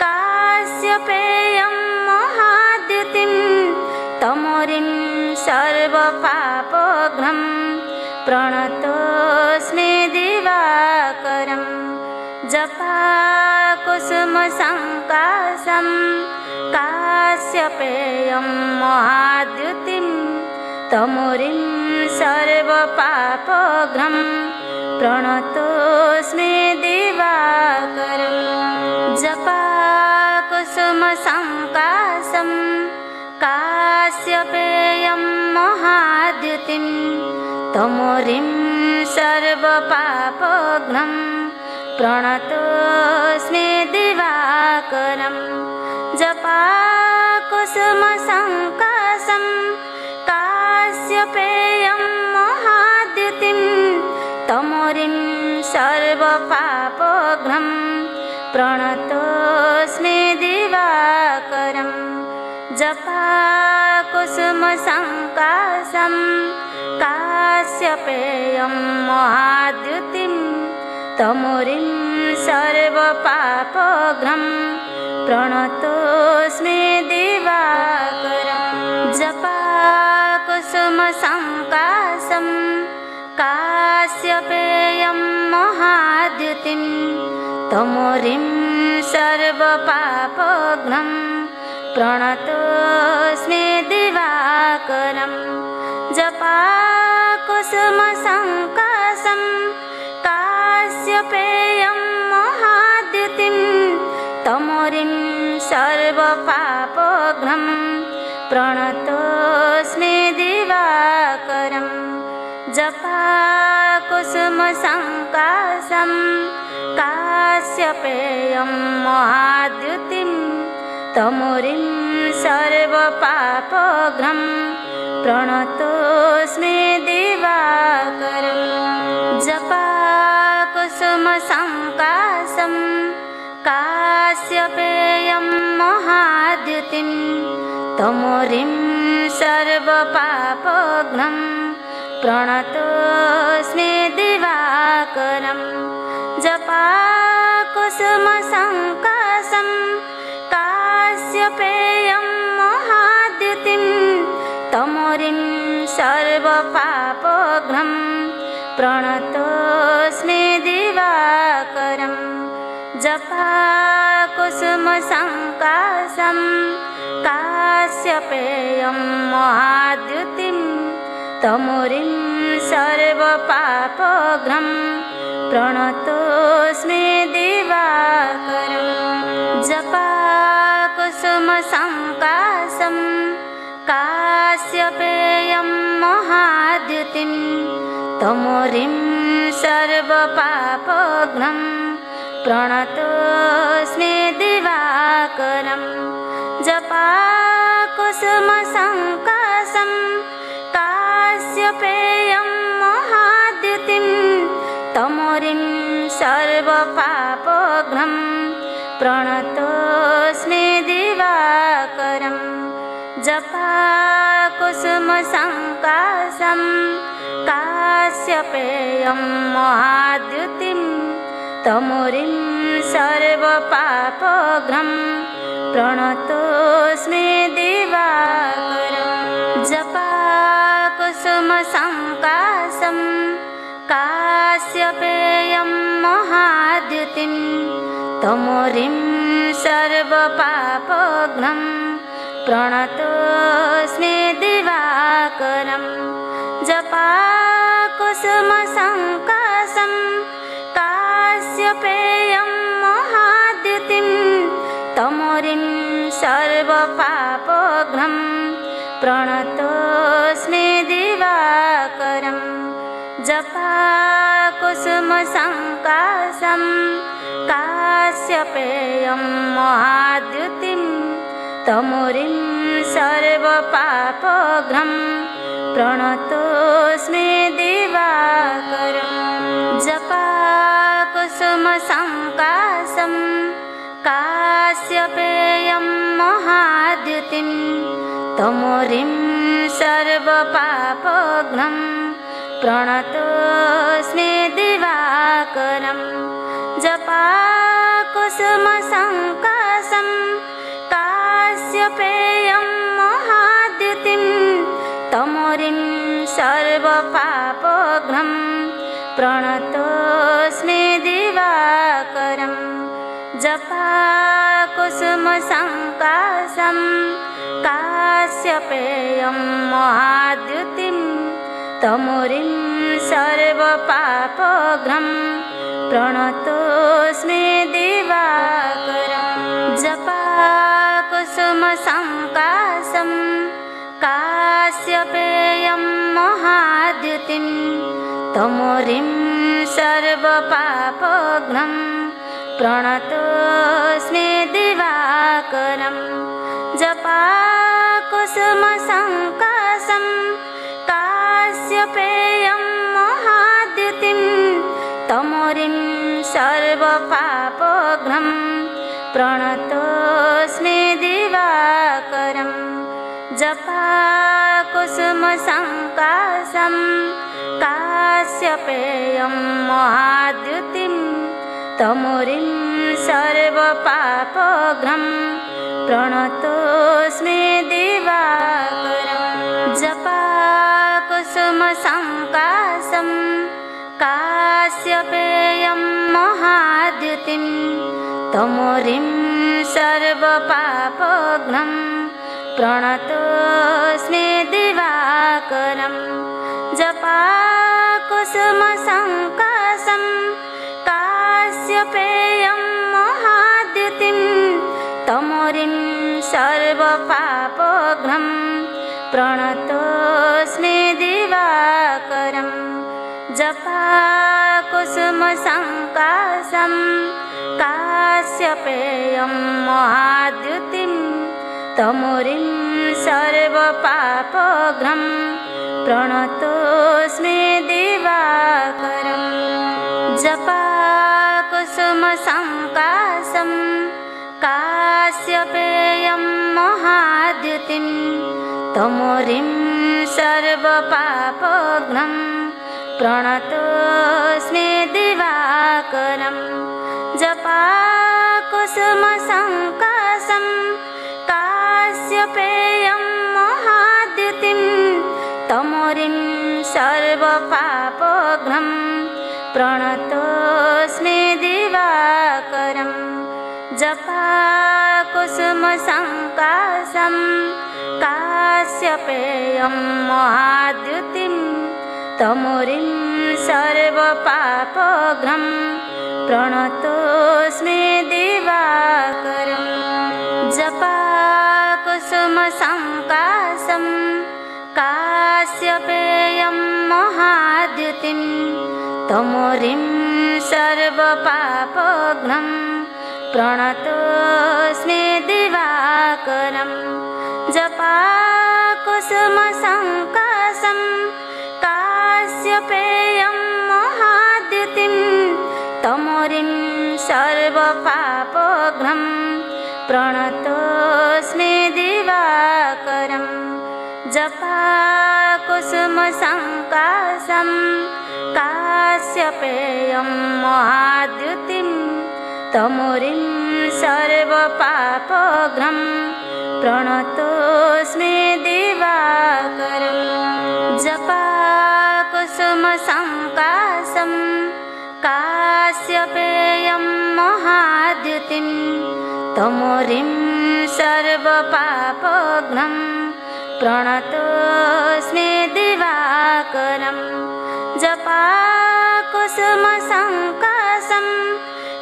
काश्यपेयं महाद्युतिं तमोरिं सर्वपापघ्नं प्रणतोऽस्मि दिवाकरं जपाकुसुमसङ्काशं काश्यपेयं महाद्युतिं तमोरिं सर्वपापघ्नं प्रणतोऽस्मि दिवाकरं जपाकुसुमसङ्काशं काश्यपेयं महाद्युतिं तमोरिं सर्वपापघ्नं प्रणतोऽस्मि दिवाकरं जपाकुसुमसङ्काशं काश्यपेयं महाद्युतिं तमोरिं सर्वपापघ्नं प्रणतोऽस्मि दिवाकरं जपाकुसुमसङ्काशं काश्यपेयं महाद्युतिं तमोरिं सर्वपापघ्नं प्रणतोऽस्मि दिवाकरं जपाकुसुमसङ्काशं काश्यपेयं महाद्युतिं तमोरिं सर्वपापघ्नं प्रणतोऽस्मि दिवाकरं जपाकुसुमसङ्काशं काश्यपेयं महाद्युतिं तमोरिं सर्वपापघ्नं प्रणतोऽस्मि दिवाकरं जपाकुसुमसङ्काशं काश्यपेयं महाद्युतिं तमोरिं सर्वपापघ्नं प्रणतोऽस्मि दिवाकरं जपाकुसुमसङ्काशं काश्यपेयं महाद्युतिं तमोरिं सर्वपापघ्नं प्रणतोऽस्मि दिवाकरं जपाकुसुमसङ्काशं काश्यपेयं महाद्युतिं तमोरिं सर्वपापघ्नं प्रणतोऽस्मि दिवाकरं जपाकुसुमसङ्काशं काश्यपेयं महाद्युतिं तमोरिं सर्वपापघ्नं प्रणतोऽस्मि दिवाकरं जपाकुसुमसङ्काशं काश्यपेयं महाद्युतिं तमोरिं सर्वपापघ्नं प्रणतोऽस्मि दिवाकरं जपाकुसुमसङ्काशं काश्यपेयं महाद्युतिं तमोरिं सर्वपापघ्नं प्रणतोऽस्मि दिवाकरं जपाकुसुमसङ्काशं काश्यपेयं महाद्युतिं तमोरिं सर्वपापघ्नं प्रणतोऽस्मि दिवाकरं जपाकुसुमसङ्काशं काश्यपेयं महाद्युतिं तमोरिं सर्वपापघ्नं प्रणतोऽस्मि दिवाकरं जपाकुसुमसङ्काशं काश्यपेयं महाद्युतिं तमोरिं सर्वपापघ्नं प्रणतोऽस्मि दिवाकरं जपाकुसुमसङ्काशं काश्यपेयं महाद्युतिं तमोरिं सर्वपापघ्नं प्रणतोऽस्मि दिवाकरं जपाकुसुमसङ्काशं काश्यपेयं महाद्युतिं तमोरिं सर्वपापघ्नं प्रणतोऽस्मि दिवाकरं जपाकुसुमसङ्काशं काश्यपेयं महाद्युतिं तमोरिं सर्वपापघ्नं प्रणतोऽस्मि दिवाकरं जपाकुसुमसङ्काशं काश्यपेयं महाद्युतिं तमोरिं सर्वपापघ्नं प्रणतोऽस्मि दिवाकरं जपाकुसुमसङ्काशं काश्यपेयं महाद्युतिं तमोरिं सर्वपापघ्नं प्रणतोऽस्मि दिवाकरं जपाकुसुमसङ्काशं काश्यपेयं महाद्युतिं तमोरिं सर्वपापघ्नं प्रणतोऽस्मि दिवाकरं जपाकुसुमसङ्काशं काश्यपेयं महाद्युतिं तमोरिं सर्वपापघ्नं प्रणतोऽस्मि दिवाकरं जपाकुसुमसङ्काशं काश्यपेयं महाद्युतिं तमोरिं सर्वपापघ्नं प्रणतोऽस्मि दिवाकरं जपाकुसुमसङ्काशं काश्यपेयं महाद्युतिं तमोरिं सर्वपापघ्नं प्रणतोऽस्मि दिवाकरं जपाकुसुमसङ्काशं काश्यपेयं महाद्युतिं तमोरिं सर्वपापघ्नं प्रणतोऽस्मि दिवाकरं जपाकुसुमसङ्काशं काश्यपेयं महाद्युतिं तमोरिं सर्वपापघ्नं प्रणतोऽस्मि दिवाकरं जपाकुसुमसङ्काशं काश्यपेयं महाद्युतिं तमोरिं सर्वपापघ्नं प्रणतोऽस्मि दिवाकरं जपाकुसुमसङ्काशं काश्यपेयं महाद्युतिं तमोरिं सर्वपापघ्नं प्रणतोऽस्मि दिवाकरं जपाकुसुमसङ्काशं काश्यपेयं महाद्युतिं तमोरिं सर्वपापघ्नं प्रणतोऽस्मि दिवाकरं जपाकुसुमसङ्काशं काश्यपेयं महाद्युतिं तमोरिं सर्वपापघ्नं प्रणतोऽस्मि दिवाकरं जपाकुसुमसङ्काशं काश्यपेयं महाद्युतिं तमोरिं सर्वपापघ्नं प्रणतोऽस्मि दिवाकरं जपाकुसुमसङ्काशं काश्यपेयं महाद्युतिं तमोरिं सर्वपापघ्नं प्रणतोऽस्मि दिवाकरं जपाकुसुमसङ्काशं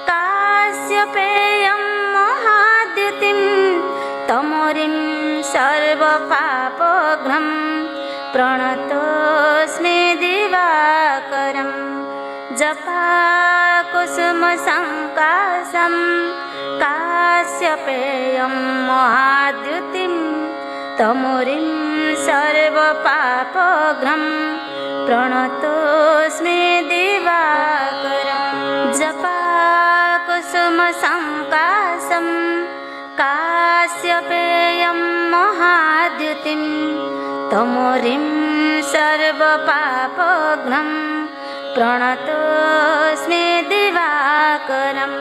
काश्यपेयं महाद्युतिं तमोरिं सर्वपापघ्नं प्रणतोऽस्मि दिवाकरं जपाकुसुमसङ्काशं काश्यपेयं महाद्युतिं तमोरिं सर्वपापघ्नं प्रणतोऽस्मि दिवाकरं जपाकुसुमसङ्काशं काश्यपेयं महाद्युतिं तमोरिं सर्वपापघ्नं प्रणतोऽस्मि दिवाकरं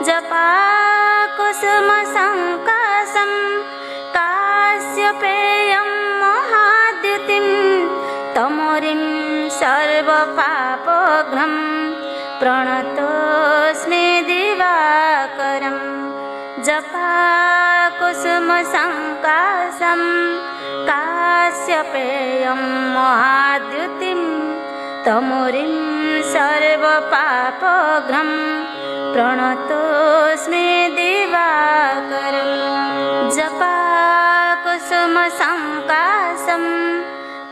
जपाकुसुमसङ्काशं काश्यपेयं महाद्युतिं तमोरिं सर्वपापघ्नं प्रणतोऽस्मि दिवाकरं जपाकुसुमसङ्काशं काश्यपेयं महाद्युतिं तमोरिं सर्वपापघ्नं प्रणतोऽस्मि दिवाकरं जपाकुसुमसङ्काशं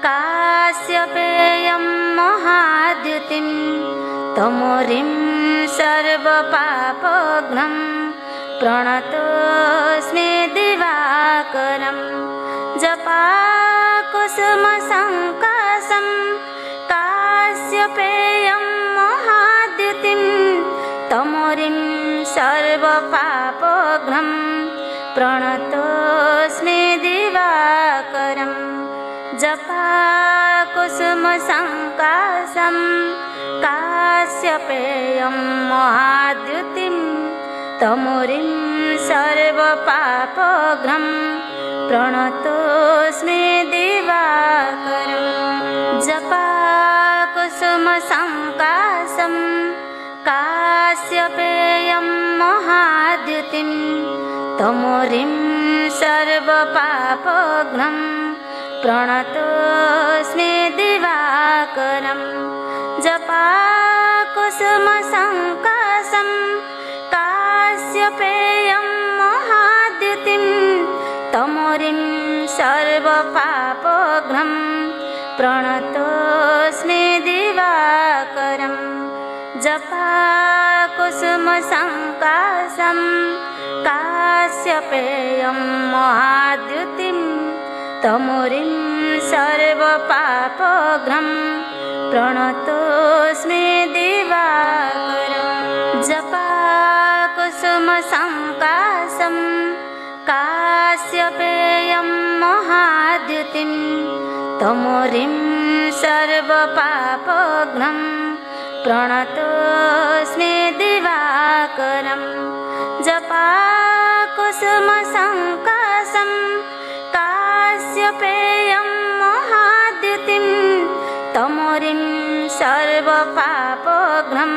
काश्यपेयं महाद्युतिं तमोरिं सर्वपापघ्नं प्रणतोऽस्मि दिवाकरं जपाकुसुमसङ्काशं काश्यपेयं महाद्युतिं तमोरिं सर्वपापघ्नं प्रणतोऽस्मि दिवाकरं जपाकुसुमसङ्काशं काश्यपेयं महाद्युतिं तमोरिं सर्वपापघ्नं प्रणतोऽस्मि दिवाकरं जपाकुसुमसङ्काशं काश्यपेयं महाद्युतिं तमोरिं सर्वपापघ्नं प्रणतोऽस्मि दिवाकरं जपाकुसुमसङ्काशं काश्यपेयं महाद्युतिं तमोरिं सर्वपापघ्नं प्रणतोऽस्मि दिवाकरं जपाकुसुमसङ्काशं काश्यपेयं महाद्युतिं तमोरिं सर्वपापघ्नं प्रणतोऽस्मि दिवाकरं जपाकुसुमसङ्काशं काश्यपेयं महाद्युतिं तमोरिं सर्वपापघ्नं प्रणतोऽस्मि दिवाकरं जपाकुसुमसङ्काशं काश्यपेयं महाद्युतिं तमोरिं सर्वपापघ्नं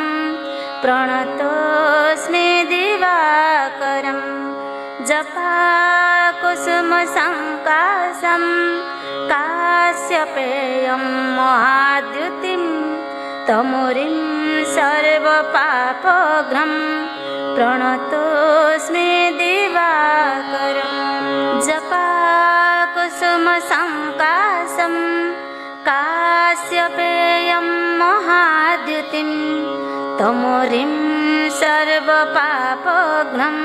प्रणतोऽस्मि दिवाकरं जपाकुसुमसङ्काशं काश्यपेयं महाद्युतिं तमोरिं सर्वपापघ्नं प्रणतोऽस्मि दिवाकरं जपाकुसुमसङ्काशं काश्यपेयं महाद्युतिं तमोरिं सर्वपापघ्नं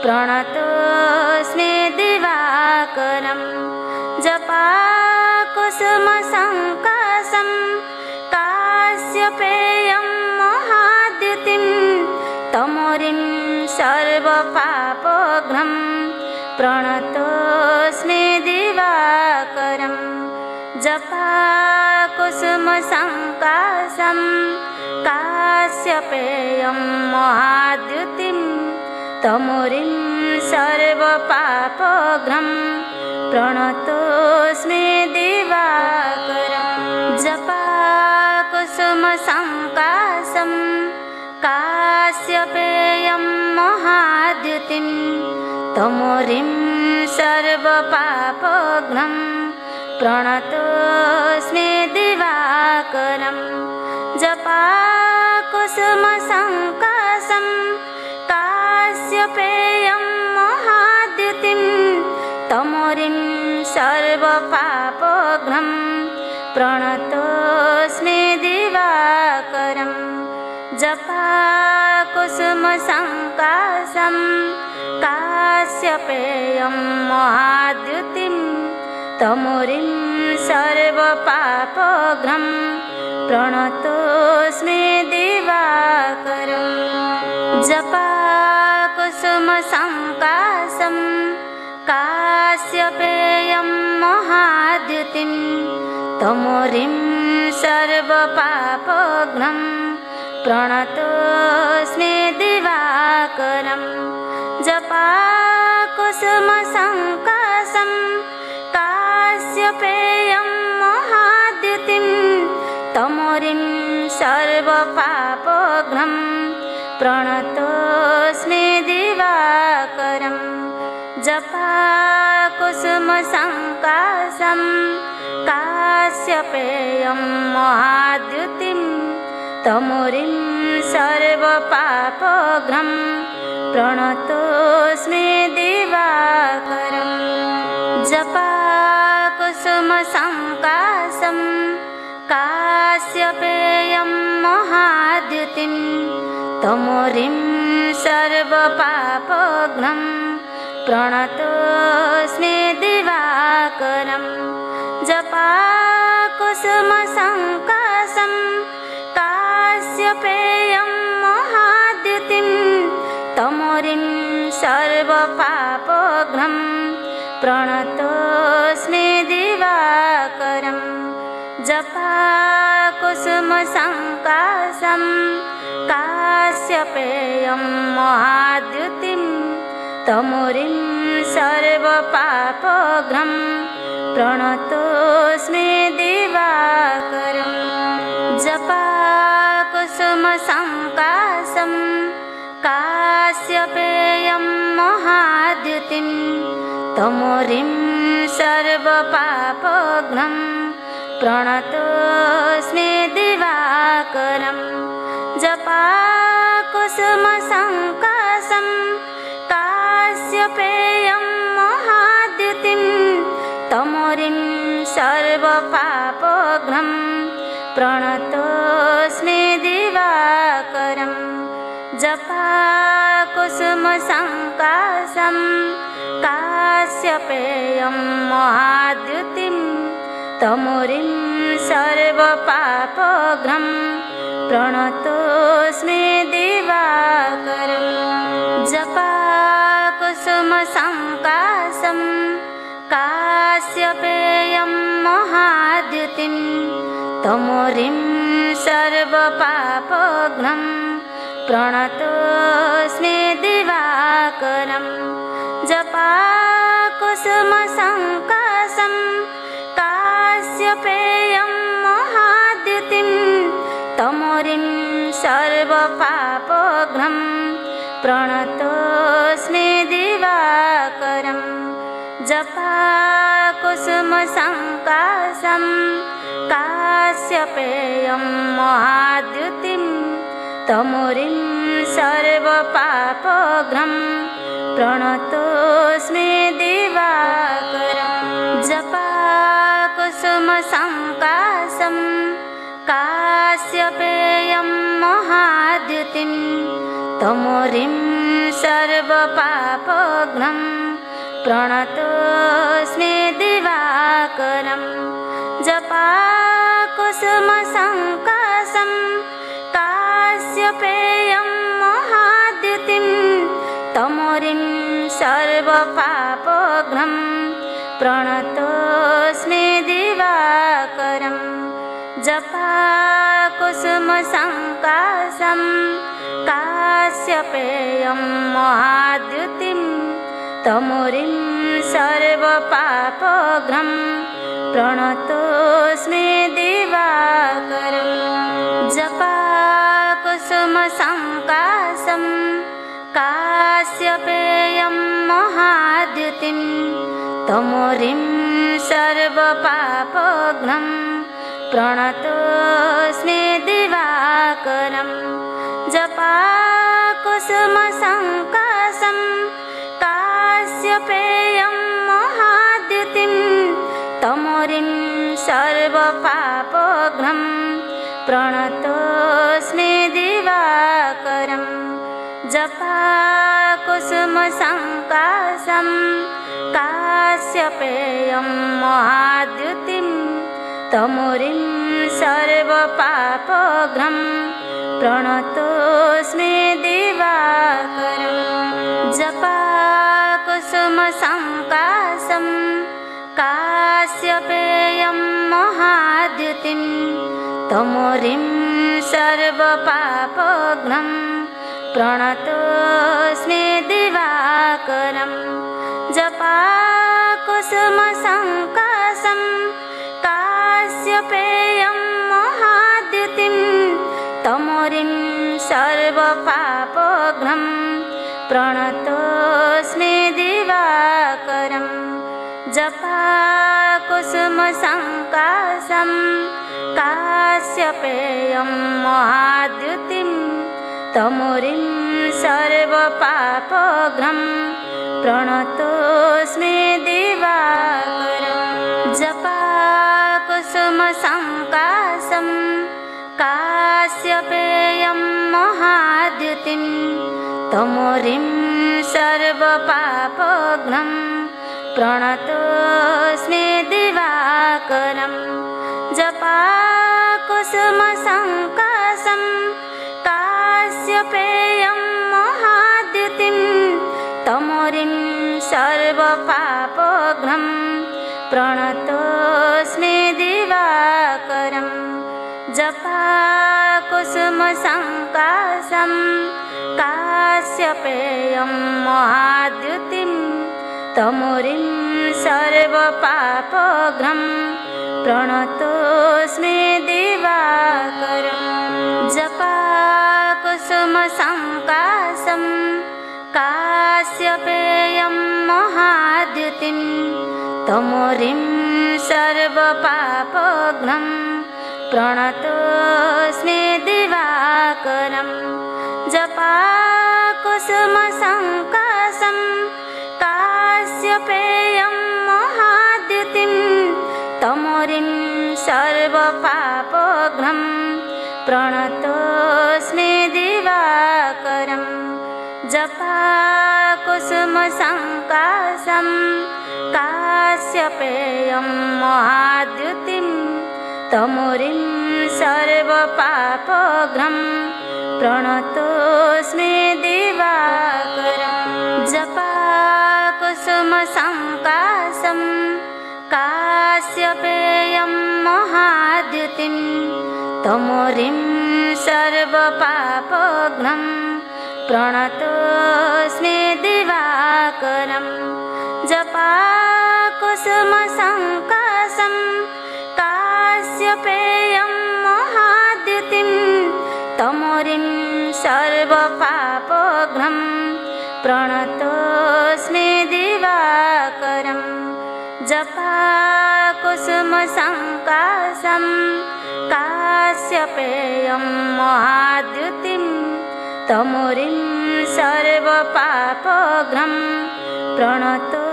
प्रणतोऽस्मि दिवाकरं जपाकुसुमसङ्काशं काश्यपेयं महाद्युतिं तमोरिं सर्वपापघ्नं प्रणतोऽस्मि दिवाकरं जपाकुसुमसङ्काशं काश्यपेयं महाद्युतिं तमोरिं सर्वपापघ्नं प्रणतोऽस्मि दिवाकरं जपाकुसुमसङ्काशं काश्यपेयं महाद्युतिं तमोरिं सर्वपापघ्नं प्रणतोऽस्मि दिवाकरं जपाकुसुमसङ्काशं काश्यपेयं महाद्युतिं तमोरिं सर्वपापघ्नं प्रणतोऽस्मि दिवाकरं जपाकुसुमसङ्काशं काश्यपेयं महाद्युतिं तमोरिं सर्वपापघ्नं प्रणतोऽस्मि दिवाकरं जपाकुसुमसङ्काशं काश्यपेयं महाद्युतिं तमोरिं सर्वपापघ्नं प्रणतोऽस्मि दिवाकरं जपाकुसुमसङ्काशं काश्यपेयं महाद्युतिं तमोरिं पापोघ्नं प्रणतोऽस्मि दिवाकरं जपाकुसुमसङ्काशं काश्यपेयं महाद्युतिं तमोरिं सर्वपापोघ्नं प्रणतोऽस्मि दिवाकरं जपाकुसुमसङ्काशं काश्यपेयं महाद्युतिं तमोरिं सर्वपापोघ्नं प्रणतोऽस्मि दिवाकरं जपाकुसुमसङ्काशं काश्यपेयं महाद्युतिं तमोरिं सर्वपापोघ्नं प्रणतोऽस्मि दिवाकरं जपाकुसुमसङ्काशं काश्यपेयं महाद्युतिं तमोरिं सर्वपापोघ्नं प्रणतोऽस्मि दिवाकरं जपाकुसुमसङ्काशं काश्यपेयं महाद्युतिं तमोरिं सर्वपापोघ्नं प्रणतोऽस्मि दिवाकरं जपाकुसुमसङ्काशं काश्यपेयं महाद्युतिं तमोरिं सर्वपापोघ्नं प्रणतोऽस्मि दिवाकरं जपाकुसुमसङ्काशं काश्यपेयं महाद्युतिं तमोरिं सर्वपापोघ्नं प्रणतोऽस्मि दिवाकरं जपाकुसुमसङ्काशं काश्यपेयं महाद्युतिं तमोरिं सर्वपापोघ्नं प्रणतोऽस्मि दिवाकरं जपाकुसुमसङ्काशं काश्यपेयं महाद्युतिं तमोरिं सर्वपापोघ्नं प्रणतोऽस्मि दिवाकरं जपाकुसुमसङ्काशं काश्यपेयं महाद्युतिं तमोरिं सर्वपापोघ्नं प्रणतोऽस्मि दिवाकरं जपाकुसुमसङ्काशं काश्यपेयं महाद्युतिं तमोरिं सर्वपापोघ्नं प्रणतोऽस्मि दिवाकरं जपाकुसुमसङ्काशं काश्यपेयं महाद्युतिं तमोरिं सर्वपापोघ्नं प्रणतोऽस्मि दिवाकरं जपाकुसुमसङ्काशं काश्यपेयं महाद्युतिं तमोरिं सर्वपापोघ्नं प्रणतोऽस्मि दिवाकरं जपाकुसुमसङ्काशं काश्यपेयं महाद्युतिं तमोरिं सर्वपापोघ्नं प्रणतोऽस्मि दिवाकरं जपाकुसुमसङ्काशं काश्यपेयं महाद्युतिं तमोरिं सर्वपापोघ्नं प्रणतोऽस्मि दिवाकरं जपाकुसुमसङ्काशं काश्यपेयं महाद्युतिं तमोरिं सर्वपापोघ्नं प्रणतोऽस्मि दिवाकरं जपाकुसुमसङ्काशं काश्यपेयं महाद्युतिं तमोरिं सर्वपापोघ्नं प्रणतोऽस्मि दिवाकरं जपाकुसुमसङ्काशं काश्यपेयं महाद्युतिं तमोरिं सर्वपापघ्नं प्रणतोऽस्मि दिवाकरं जपाकुसुमसङ्काशं काश्यपेयं महाद्युतिं तमोरिं सर्वपापघ्नं प्रणतोऽस्मि दिवाकरं जपाकुसुमसङ्काशं काश्यपेयं महाद्युतिं तमोरिं सर्वपापघ्नं प्रणतोऽस्मि दिवाकरं जपाकुसुमसङ्काशं काश्यपेयं महाद्युतिं तमोरिं सर्वपापघ्नं प्रणतोऽस्मि दिवाकरं जपाकुसुमसङ्काशं काश्यपेयं महाद्युतिं तमोरिं सर्वपापघ्नं प्रणतोऽस्मि दिवाकरं जपाकुसुमसङ्काशं काश्यपेयं महाद्युतिं तमोरिं सर्वपापघ्नं प्रणतोऽस्मि दिवाकरं जपाकुसुमसङ्काशं काश्यपेयं महाद्युतिं तमोरिं सर्वपापघ्नं प्रणतोऽस्मि दिवाकरं जपाकुसुमसङ्काशं काश्यपेयं महाद्युतिं तमोरिं सर्वपापघ्नं प्रणतोऽस्मि दिवाकरं जपाकुसुमसङ्काशं काश्यपेयं महाद्युतिं तमोरिं सर्वपापघ्नं प्रणतोऽस्मि दिवाकरं जपाकुसुमसङ्काशं काश्यपेयं महाद्युतिं तमोरिं सर्वपापघ्नं प्रणतोऽस्मि दिवाकरं जपाकुसुमसङ्काशं काश्यपेयं महाद्युतिं तमोरिं सर्वपापघ्नं प्रणतो